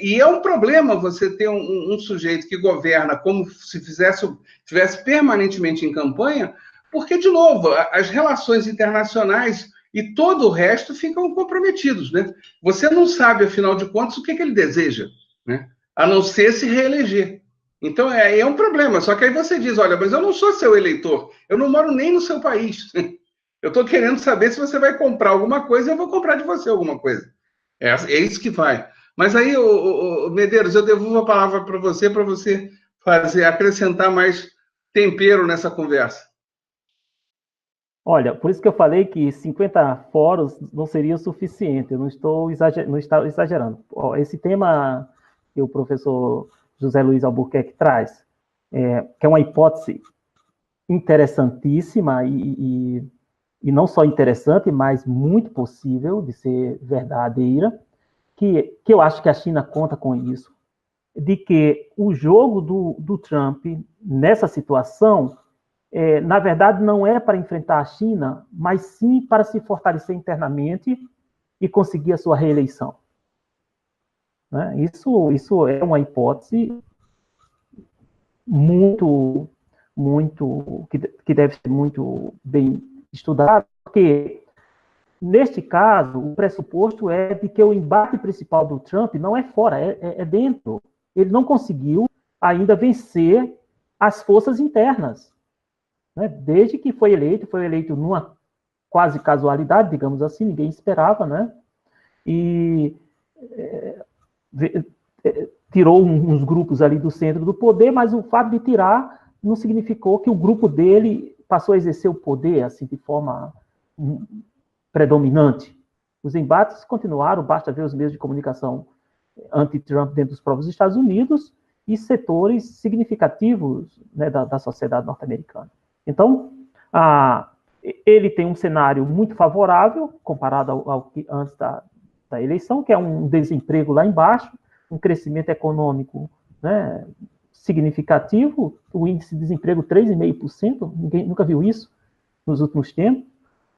E é um problema você ter um sujeito que governa como se estivesse permanentemente em campanha, porque, de novo, as relações internacionais e todo o resto ficam comprometidos, né? Você não sabe, afinal de contas, o que ele deseja, né? A não ser se reeleger. Então, é um problema. Só que aí você diz, olha, mas eu não sou seu eleitor, eu não moro nem no seu país. Eu estou querendo saber se você vai comprar alguma coisa, eu vou comprar de você alguma coisa. É isso que vai. Mas aí, Medeiros, eu devolvo a palavra para você acrescentar mais tempero nessa conversa. Olha, por isso que eu falei que 50 fóruns não seria o suficiente, eu não estou exagerando. Esse tema que o professor José Luiz Albuquerque traz, que é uma hipótese interessantíssima e não só interessante, mas muito possível de ser verdadeira, que eu acho que a China conta com isso, de que o jogo do Trump nessa situação, na verdade, não é para enfrentar a China, mas sim para se fortalecer internamente e conseguir a sua reeleição. Né? Isso é uma hipótese que deve ser muito bem estudada, porque, neste caso, o pressuposto é de que o embate principal do Trump não é fora, é dentro. Ele não conseguiu ainda vencer as forças internas. Né? Desde que foi eleito numa quase casualidade, digamos assim, ninguém esperava, né? E tirou uns grupos ali do centro do poder, mas o fato de tirar não significou que o grupo dele passou a exercer o poder assim de forma predominante. Os embates continuaram, basta ver os meios de comunicação anti-Trump dentro dos próprios Estados Unidos e setores significativos, né, da sociedade norte-americana. Então, ele tem um cenário muito favorável, comparado ao que antes da eleição, que é um desemprego lá embaixo, um crescimento econômico, né, significativo, o índice de desemprego 3,5%, ninguém nunca viu isso nos últimos tempos,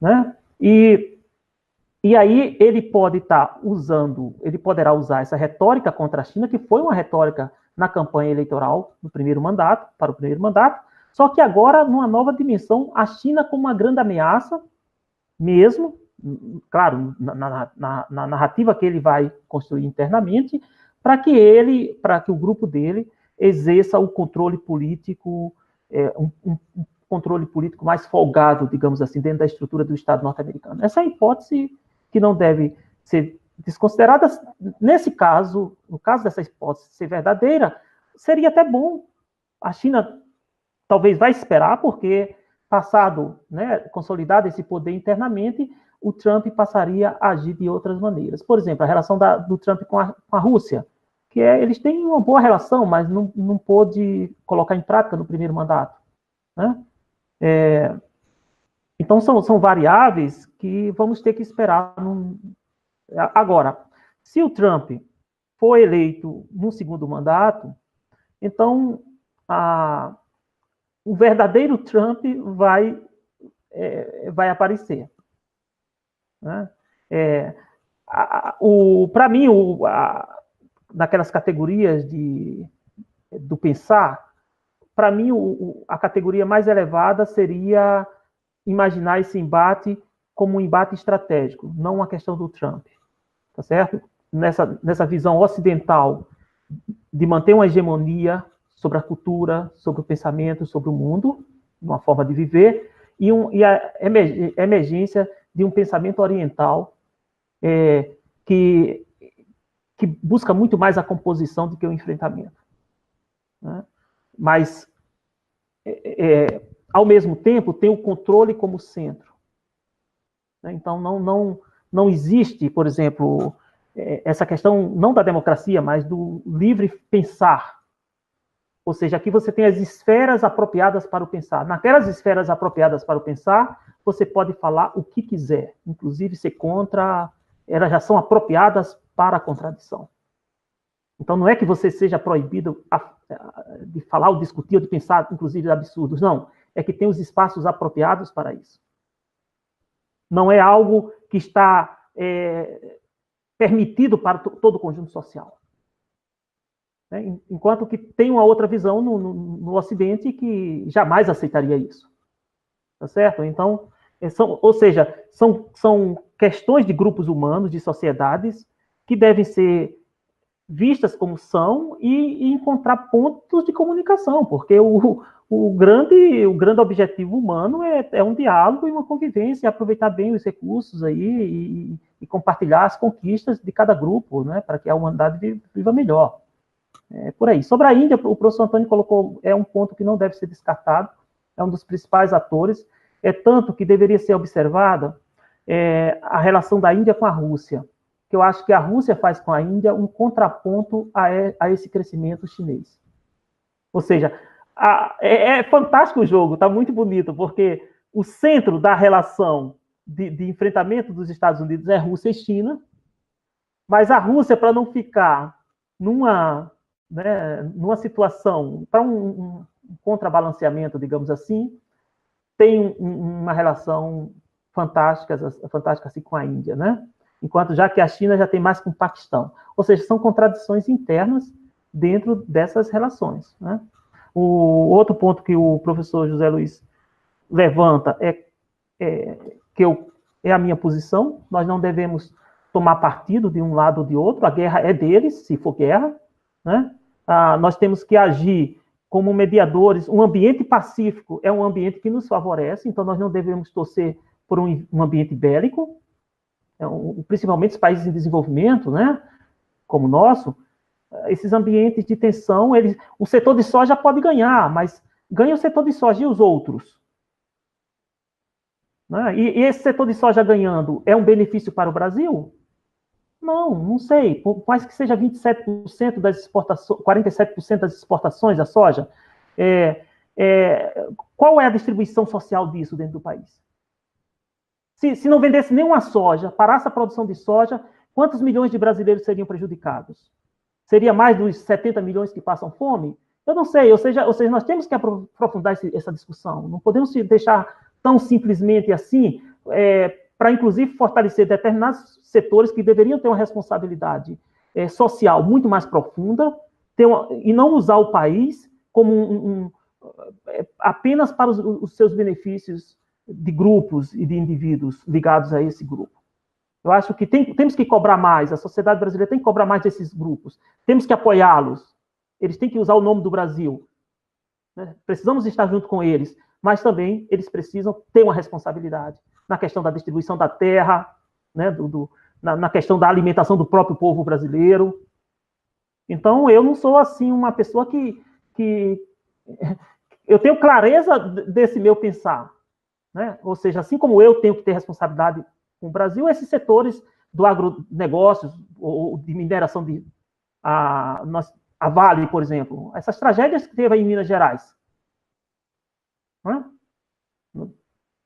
né? E aí ele poderá usar essa retórica contra a China, que foi uma retórica na campanha eleitoral para o primeiro mandato, só que agora, numa nova dimensão, a China como uma grande ameaça, mesmo, claro, na narrativa que ele vai construir internamente, para que o grupo dele exerça o controle político, um controle político mais folgado, digamos assim, dentro da estrutura do Estado norte-americano. Essa é a hipótese que não deve ser desconsiderada. Nesse caso, no caso dessa hipótese ser verdadeira, seria até bom. A China talvez vai esperar, porque passado, né, consolidado esse poder internamente, o Trump passaria a agir de outras maneiras. Por exemplo, a relação do Trump com a Rússia, que eles têm uma boa relação, mas não pôde colocar em prática no primeiro mandato. Né? Então, são variáveis que vamos ter que esperar. Agora, se o Trump for eleito no segundo mandato, então o verdadeiro Trump vai aparecer. Né? Para mim, naquelas categorias do pensar, para mim, a categoria mais elevada seria imaginar esse embate como um embate estratégico, não uma questão do Trump. Tá certo? Nessa visão ocidental de manter uma hegemonia sobre a cultura, sobre o pensamento, sobre o mundo, uma forma de viver, e a emergência de um pensamento oriental que busca muito mais a composição do que o enfrentamento. Né? Mas, ao mesmo tempo, tem o controle como centro. Né? Então, não existe, por exemplo, essa questão não da democracia, mas do livre pensar. Ou seja, aqui você tem as esferas apropriadas para o pensar. Naquelas esferas apropriadas para o pensar, você pode falar o que quiser, inclusive ser contra, elas já são apropriadas para a contradição. Então, não é que você seja proibido de falar ou discutir ou de pensar, inclusive, absurdos. Não, é que tem os espaços apropriados para isso. Não é algo que está permitido para todo o conjunto social. né? Enquanto que tem uma outra visão no Ocidente que jamais aceitaria isso. Tá certo? Então, ou seja, são questões de grupos humanos, de sociedades, que devem ser vistas como são e encontrar pontos de comunicação, porque o grande objetivo humano é um diálogo e uma convivência, aproveitar bem os recursos aí e compartilhar as conquistas de cada grupo, né, para que a humanidade viva melhor. É por aí. Sobre a Índia, o professor Antônio colocou, é um ponto que não deve ser descartado, é um dos principais atores, tanto que deveria ser observada a relação da Índia com a Rússia, que eu acho que a Rússia faz com a Índia um contraponto a esse crescimento chinês. Ou seja, é fantástico o jogo, está muito bonito, porque o centro da relação de enfrentamento dos Estados Unidos é Rússia e China, mas a Rússia, para não ficar numa situação, para um contrabalanceamento, digamos assim, tem uma relação fantástica assim, com a Índia, né? Enquanto já que a China já tem mais com o Paquistão. Ou seja, são contradições internas dentro dessas relações, né? O outro ponto que o professor José Luiz levanta é a minha posição. Nós não devemos tomar partido de um lado ou de outro. A guerra é deles, se for guerra, né? Nós temos que agir como mediadores. Um ambiente pacífico é um ambiente que nos favorece, então nós não devemos torcer por um ambiente bélico, principalmente os países em desenvolvimento, né, como o nosso. Esses ambientes de tensão, o setor de soja pode ganhar, mas ganha o setor de soja e os outros? Né? E esse setor de soja ganhando é um benefício para o Brasil? Não sei. Por mais que seja 27% das exportações, 47% das exportações da soja, qual é a distribuição social disso dentro do país? Se não vendesse nenhuma soja, parasse a produção de soja, quantos milhões de brasileiros seriam prejudicados? Seria mais dos 70 milhões que passam fome? Eu não sei. Ou seja, nós temos que aprofundar essa discussão. Não podemos deixar tão simplesmente assim, para, inclusive, fortalecer determinados setores que deveriam ter uma responsabilidade social muito mais profunda, e não usar o país como apenas para os seus benefícios de grupos e de indivíduos ligados a esse grupo. Eu acho que temos que cobrar mais, a sociedade brasileira tem que cobrar mais desses grupos, temos que apoiá-los, eles têm que usar o nome do Brasil, né? Precisamos estar junto com eles, mas também eles precisam ter uma responsabilidade na questão da distribuição da terra, né? Na questão da alimentação do próprio povo brasileiro. Então, eu não sou, assim, uma pessoa que eu tenho clareza desse meu pensar, né? Ou seja, assim como eu tenho que ter responsabilidade com o Brasil, esses setores do agronegócio, ou de mineração a Vale, por exemplo, essas tragédias que teve aí em Minas Gerais, né?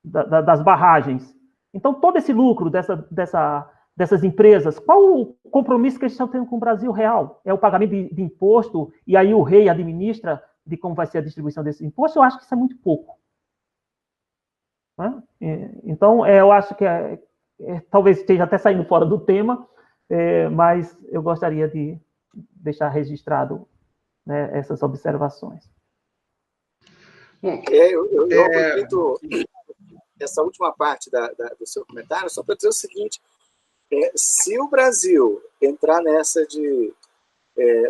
Das barragens. Então, todo esse lucro dessas empresas, qual o compromisso que eles estão tendo com o Brasil real? É o pagamento de imposto, e aí o rei administra de como vai ser a distribuição desse imposto? Eu acho que isso é muito pouco. Né? Então, eu acho que talvez esteja até saindo fora do tema, mas eu gostaria de deixar registrado, né, essas observações. Bom, eu aproveito essa última parte do seu comentário só para dizer o seguinte: se o Brasil entrar nessa de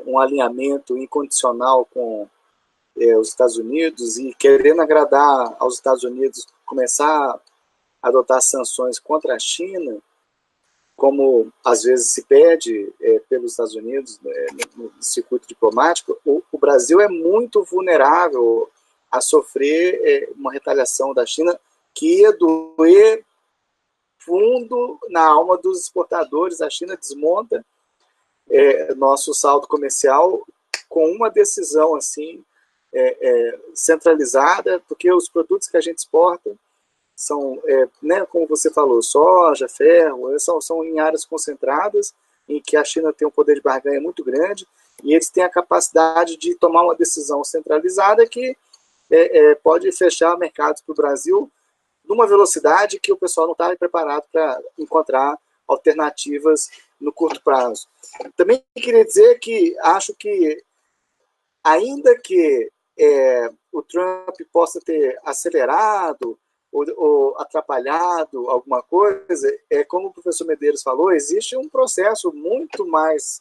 um alinhamento incondicional com os Estados Unidos e querendo agradar aos Estados Unidos, começar a adotar sanções contra a China, como às vezes se pede pelos Estados Unidos no circuito diplomático, o Brasil é muito vulnerável a sofrer uma retaliação da China que ia doer fundo na alma dos exportadores. A China desmonta nosso saldo comercial com uma decisão assim centralizada, porque os produtos que a gente exporta são, né, como você falou, soja, ferro, são em áreas concentradas, em que a China tem um poder de barganha muito grande, e eles têm a capacidade de tomar uma decisão centralizada que pode fechar mercados para o Brasil numa velocidade que o pessoal não está preparado para encontrar alternativas no curto prazo. Também queria dizer que acho que ainda que o Trump possa ter acelerado ou atrapalhado alguma coisa, como o professor Medeiros falou, existe um processo muito mais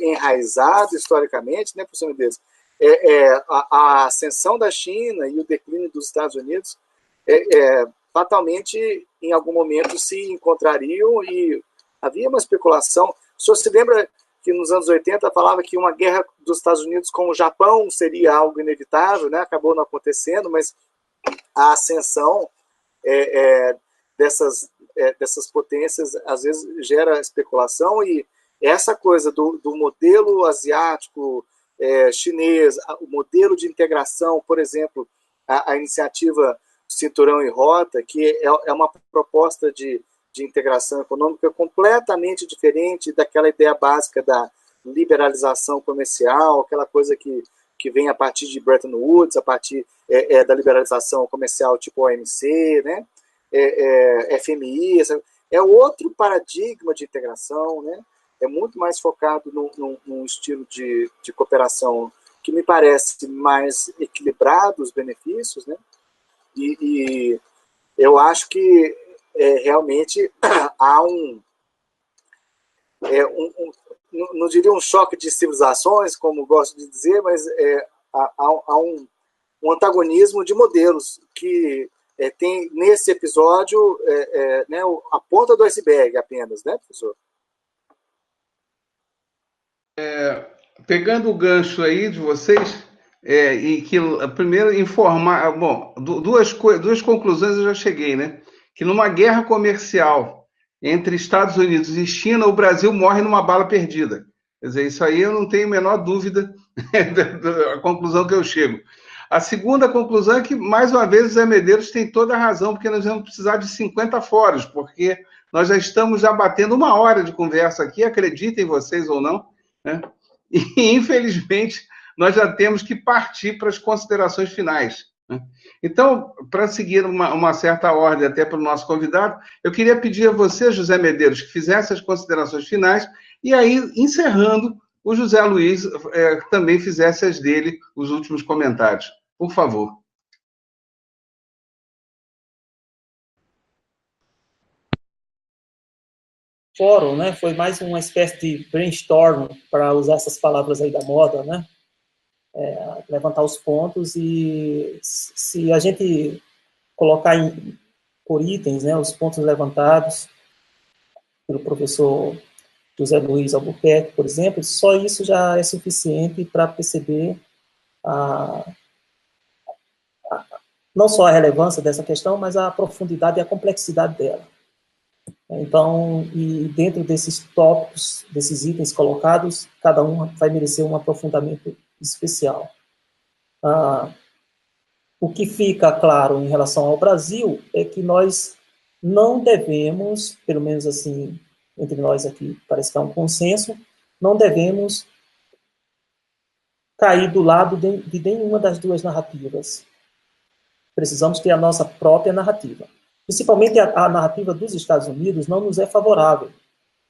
enraizado historicamente, né, professor Medeiros? A ascensão da China e o declínio dos Estados Unidos fatalmente, em algum momento, se encontrariam, e havia uma especulação. O senhor se lembra que nos anos 80 falava que uma guerra dos Estados Unidos com o Japão seria algo inevitável, né? Acabou não acontecendo, mas a ascensão dessas potências às vezes gera especulação, e essa coisa do modelo asiático, chinês, o modelo de integração, por exemplo, a iniciativa Cinturão e Rota, que é uma proposta de integração econômica completamente diferente daquela ideia básica da liberalização comercial, aquela coisa que vem a partir de Bretton Woods, a partir da liberalização comercial tipo OMC, né? FMI, é outro paradigma de integração, né? É muito mais focado num estilo de cooperação que me parece mais equilibrado os benefícios, né? E eu acho que realmente há não diria um choque de civilizações, como gosto de dizer, mas há um antagonismo de modelos que tem nesse episódio né, a ponta do iceberg apenas, né, professor? Pegando o gancho aí de vocês, e que primeiro informar, bom, duas conclusões eu já cheguei, né? Que numa guerra comercial entre Estados Unidos e China, o Brasil morre numa bala perdida. Quer dizer, isso aí eu não tenho a menor dúvida da conclusão que eu chego. A segunda conclusão é que, mais uma vez, o Zé Medeiros tem toda a razão, porque nós vamos precisar de 50 fóruns, porque nós já estamos batendo 1 hora de conversa aqui, acreditem vocês ou não, né? E, infelizmente, nós já temos que partir para as considerações finais, né? Então, para seguir uma certa ordem até para o nosso convidado, eu queria pedir a você, José Medeiros, que fizesse as considerações finais, e aí, encerrando, o José Luiz também fizesse as dele, os últimos comentários. Por favor. Fórum, né? Foi mais uma espécie de brainstorm, para usar essas palavras aí da moda, né? Levantar os pontos, e se a gente colocar por itens, né, os pontos levantados pelo professor José Luiz Albuquerque, por exemplo, só isso já é suficiente para perceber não só a relevância dessa questão, mas a profundidade e a complexidade dela. Então, e dentro desses tópicos, desses itens colocados, cada um vai merecer um aprofundamento especial. O que fica claro em relação ao Brasil é que nós não devemos, pelo menos assim, entre nós aqui, parece que há um consenso, não devemos cair do lado de nenhuma das duas narrativas. Precisamos ter a nossa própria narrativa. Principalmente a narrativa dos Estados Unidos não nos é favorável,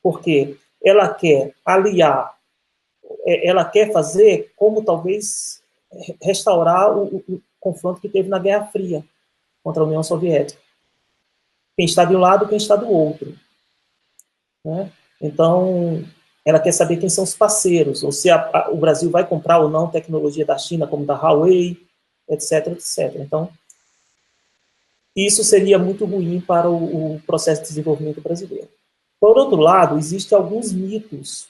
porque ela quer aliar, ela quer fazer como talvez restaurar o confronto que teve na Guerra Fria contra a União Soviética. Quem está de um lado, quem está do outro, né? Então, ela quer saber quem são os parceiros, ou se o Brasil vai comprar ou não tecnologia da China, como da Huawei, etc, etc. Então, isso seria muito ruim para o processo de desenvolvimento brasileiro. Por outro lado, existem alguns mitos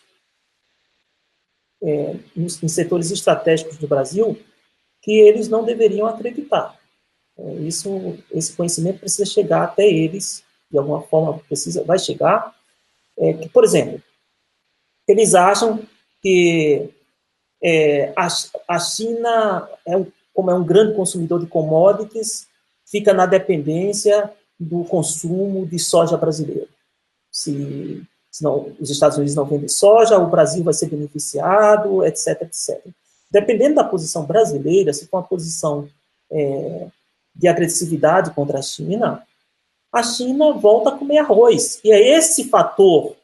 em setores estratégicos do Brasil que eles não deveriam acreditar. Esse conhecimento precisa chegar até eles, de alguma forma vai chegar, que, por exemplo, eles acham que a China, como é um grande consumidor de commodities, fica na dependência do consumo de soja brasileiro. Se os Estados Unidos não vendem soja, o Brasil vai ser beneficiado, etc, etc. Dependendo da posição brasileira, se for uma posição de agressividade contra a China volta a comer arroz. E é esse fator,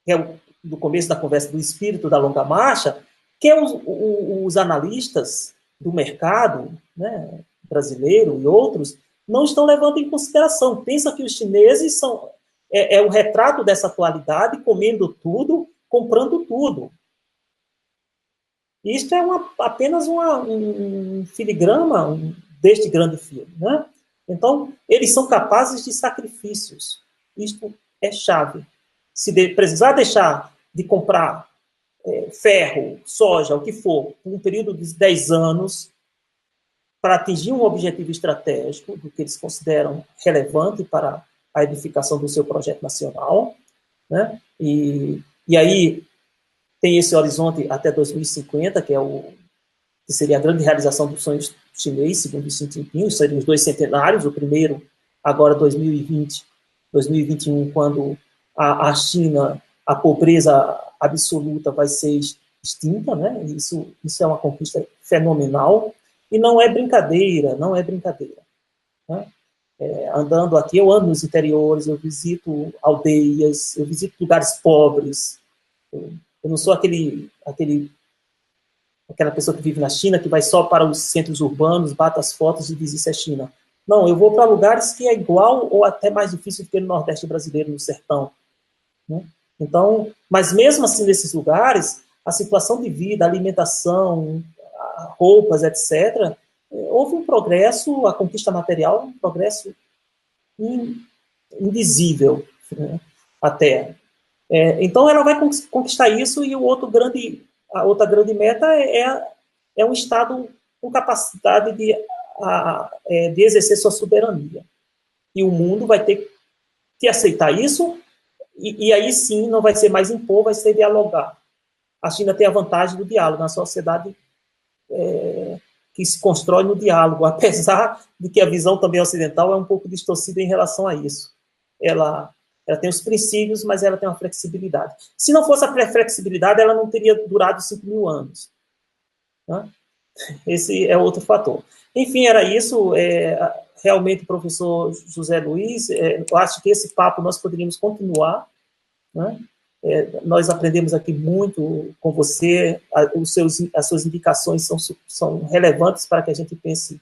que é do começo da conversa, do espírito da longa marcha, que os analistas do mercado, né, brasileiro e outros, não estão levando em consideração. Pensa que os chineses são o retrato dessa atualidade, comendo tudo, comprando tudo. Isto é apenas um filigrama deste grande filme, né? Então, eles são capazes de sacrifícios. Isto é chave. Se precisar deixar de comprar ferro, soja, o que for, por um período de 10 anos, para atingir um objetivo estratégico, do que eles consideram relevante para a edificação do seu projeto nacional, né? E aí tem esse horizonte até 2050, que seria a grande realização dos sonhos chinês, segundo o Xi Jinping, seriam os 2 centenários, o primeiro agora 2020, 2021, quando a China, a pobreza absoluta vai ser extinta, né? Isso é uma conquista fenomenal, e não é brincadeira, não é brincadeira. Né? Andando aqui, eu ando nos interiores, eu visito aldeias, eu visito lugares pobres, eu não sou aquela pessoa que vive na China, que vai só para os centros urbanos, bata as fotos e diz isso é China. Não, eu vou para lugares que é igual ou até mais difícil do que no Nordeste brasileiro, no sertão. Né? Então, mas mesmo assim, nesses lugares, a situação de vida, alimentação, roupas, etc., houve um progresso, a conquista material, um progresso indizível, né? Até. Então, ela vai conquistar isso, e a outra grande meta é um Estado com capacidade de exercer sua soberania. E o mundo vai ter que aceitar isso, e aí sim não vai ser mais impor, vai ser dialogar. A China tem a vantagem do diálogo, na sociedade que se constrói no diálogo, apesar de que a visão também ocidental é um pouco distorcida em relação a isso. Ela tem os princípios, mas ela tem uma flexibilidade. Se não fosse a flexibilidade, ela não teria durado 5.000 anos. Né? Esse é outro fator. Enfim, era isso. Realmente, professor José Luiz, eu acho que esse papo nós poderíamos continuar. Né? Nós aprendemos aqui muito com você, as suas indicações são relevantes para que a gente pense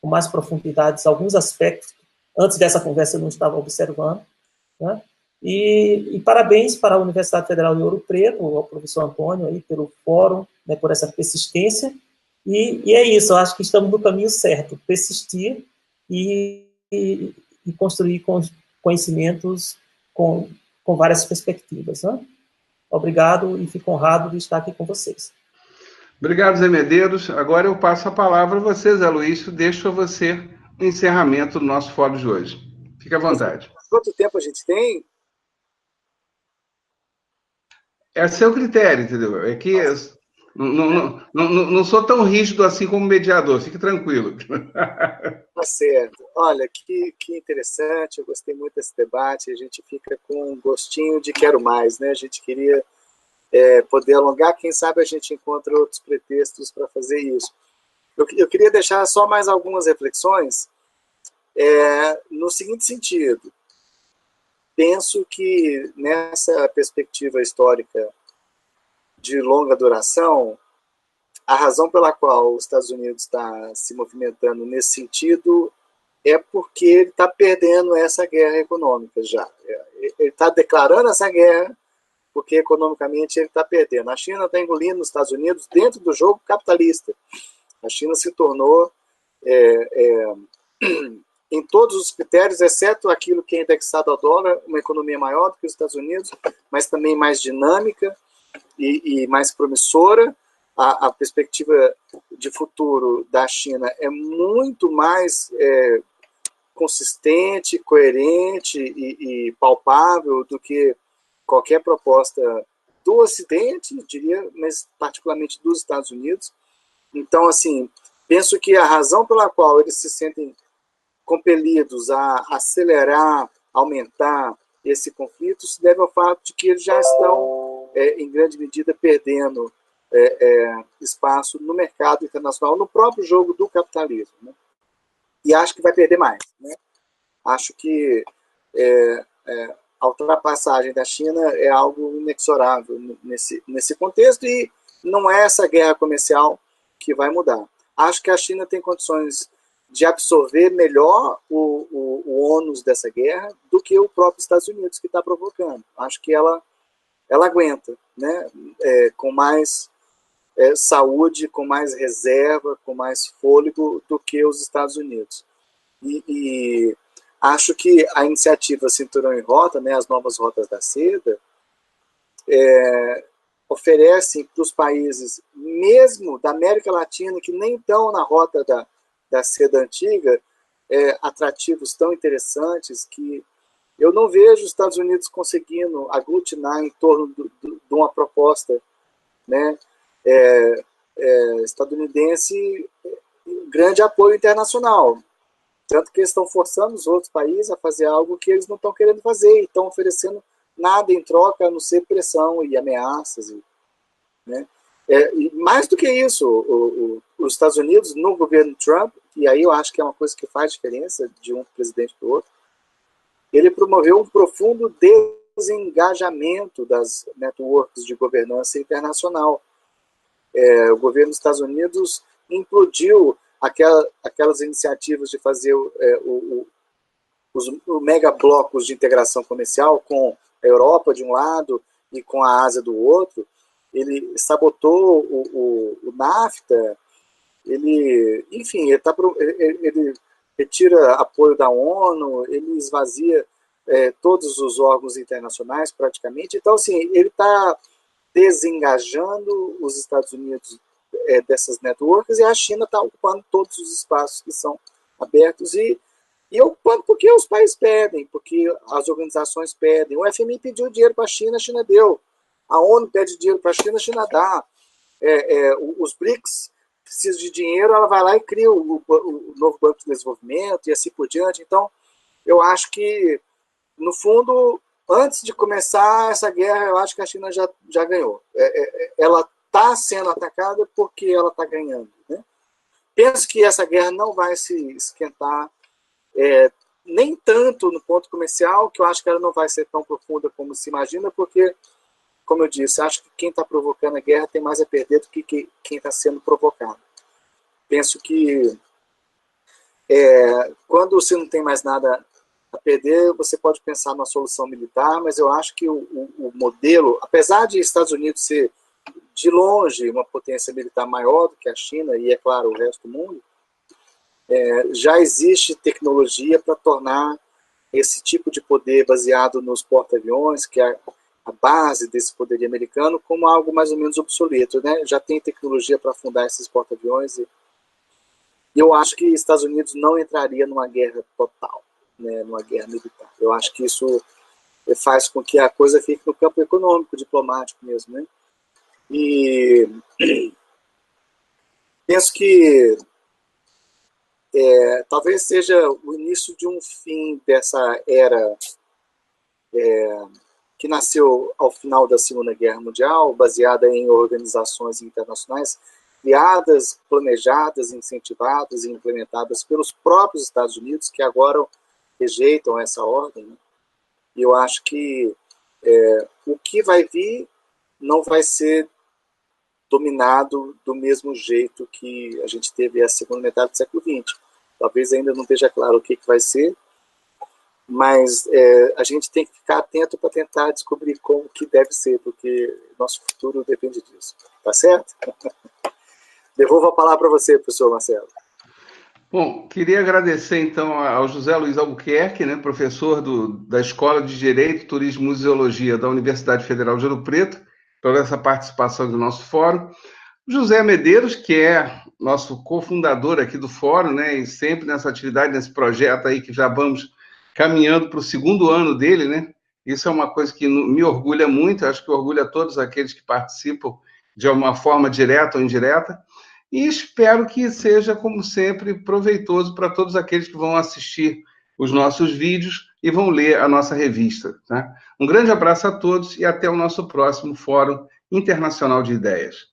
com mais profundidade alguns aspectos. Antes dessa conversa eu não estava observando. Né? E parabéns para a Universidade Federal de Ouro Preto, ao professor Antônio, aí, pelo fórum, né, por essa persistência. E é isso, eu acho que estamos no caminho certo, persistir e construir conhecimentos com várias perspectivas. Né? Obrigado e fico honrado de estar aqui com vocês. Obrigado, Zé Medeiros. Agora eu passo a palavra a você, Zé Luiz. Deixo a você o encerramento do nosso fórum de hoje. Fique à vontade. Quanto tempo a gente tem? É seu critério, entendeu? É que não sou tão rígido assim como mediador, fique tranquilo. Tá certo. Olha, que interessante, eu gostei muito desse debate, a gente fica com um gostinho de quero mais, né? A gente queria poder alongar, quem sabe a gente encontra outros pretextos para fazer isso. Eu queria deixar só mais algumas reflexões no seguinte sentido. Penso que nessa perspectiva histórica de longa duração, a razão pela qual os Estados Unidos está se movimentando nesse sentido é porque ele está perdendo essa guerra econômica já. Ele está declarando essa guerra porque economicamente ele está perdendo. A China está engolindo os Estados Unidos dentro do jogo capitalista. A China se tornou, em todos os critérios, exceto aquilo que é indexado ao dólar, uma economia maior do que os Estados Unidos, mas também mais dinâmica e mais promissora. A perspectiva de futuro da China é muito mais consistente, coerente e palpável do que qualquer proposta do Ocidente, diria, mas particularmente dos Estados Unidos. Então, assim, penso que a razão pela qual eles se sentem compelidos a acelerar, aumentar esse conflito se deve ao fato de que eles já estão, em grande medida, perdendo espaço no mercado internacional, no próprio jogo do capitalismo. Né? E acho que vai perder mais. Né? Acho que a ultrapassagem da China é algo inexorável nesse contexto, e não é essa guerra comercial que vai mudar. Acho que a China tem condições de absorver melhor o ônus dessa guerra do que o próprio Estados Unidos, que está provocando. Acho que ela aguenta, né? Com mais saúde, com mais reserva, com mais fôlego do que os Estados Unidos. E acho que a iniciativa Cinturão e Rota, né, as novas rotas da seda, oferecem para os países, mesmo da América Latina, que nem estão na rota da seda antiga, atrativos tão interessantes que eu não vejo os Estados Unidos conseguindo aglutinar em torno de uma proposta, né, estadunidense, grande apoio internacional. Tanto que eles estão forçando os outros países a fazer algo que eles não estão querendo fazer, e estão oferecendo nada em troca, a não ser pressão e ameaças. Né? E mais do que isso, os Estados Unidos, no governo Trump, e aí eu acho que é uma coisa que faz diferença de um presidente para o outro, ele promoveu um profundo desengajamento das networks de governança internacional. O governo dos Estados Unidos implodiu aquelas iniciativas de fazer os megablocos de integração comercial com a Europa de um lado e com a Ásia do outro. Ele sabotou o NAFTA, ele retira apoio da ONU, ele esvazia todos os órgãos internacionais praticamente. Então, assim, ele está desengajando os Estados Unidos dessas networks, e a China está ocupando todos os espaços que são abertos e ocupando porque os países pedem, porque as organizações pedem. O FMI pediu dinheiro para a China deu. A ONU pede dinheiro para a China dá. Os BRICS precisam de dinheiro, ela vai lá e cria o novo Banco de Desenvolvimento e assim por diante. Então, eu acho que, no fundo, antes de começar essa guerra, eu acho que a China já ganhou. Ela está sendo atacada porque ela está ganhando. Né? Penso que essa guerra não vai se esquentar nem tanto no ponto comercial, que eu acho que ela não vai ser tão profunda como se imagina, porque, como eu disse, acho que quem está provocando a guerra tem mais a perder do que quem está sendo provocado. Penso que quando você não tem mais nada a perder, você pode pensar numa solução militar, mas eu acho que o modelo, apesar de Estados Unidos ser de longe uma potência militar maior do que a China e, é claro, o resto do mundo, já existe tecnologia para tornar esse tipo de poder baseado nos porta-aviões, que é a base desse poderio americano, como algo mais ou menos obsoleto. Né? Já tem tecnologia para afundar esses porta-aviões e eu acho que Estados Unidos não entraria numa guerra total, né, numa guerra militar. Eu acho que isso faz com que a coisa fique no campo econômico, diplomático mesmo, né? E penso que talvez seja o início de um fim dessa era que nasceu ao final da Segunda Guerra Mundial, baseada em organizações internacionais criadas, planejadas, incentivadas e implementadas pelos próprios Estados Unidos, que agora rejeitam essa ordem. Né? E eu acho que o que vai vir não vai ser dominado do mesmo jeito que a gente teve a segunda metade do século XX. Talvez ainda não esteja claro o que vai ser, mas a gente tem que ficar atento para tentar descobrir como que deve ser, porque nosso futuro depende disso. Tá certo? Devolvo a palavra para você, professor Marcelo. Bom, queria agradecer, então, ao José Luiz Albuquerque, né, professor da Escola de Direito, Turismo e Museologia da Universidade Federal de Ouro Preto, por essa participação do nosso fórum. José Medeiros, que é nosso cofundador aqui do fórum, né, e sempre nessa atividade, nesse projeto aí que já vamos caminhando para o segundo ano dele, né? Isso é uma coisa que me orgulha muito, acho que orgulha todos aqueles que participam de uma forma direta ou indireta, e espero que seja, como sempre, proveitoso para todos aqueles que vão assistir os nossos vídeos e vão ler a nossa revista. Tá? Um grande abraço a todos e até o nosso próximo Fórum Internacional de Ideias.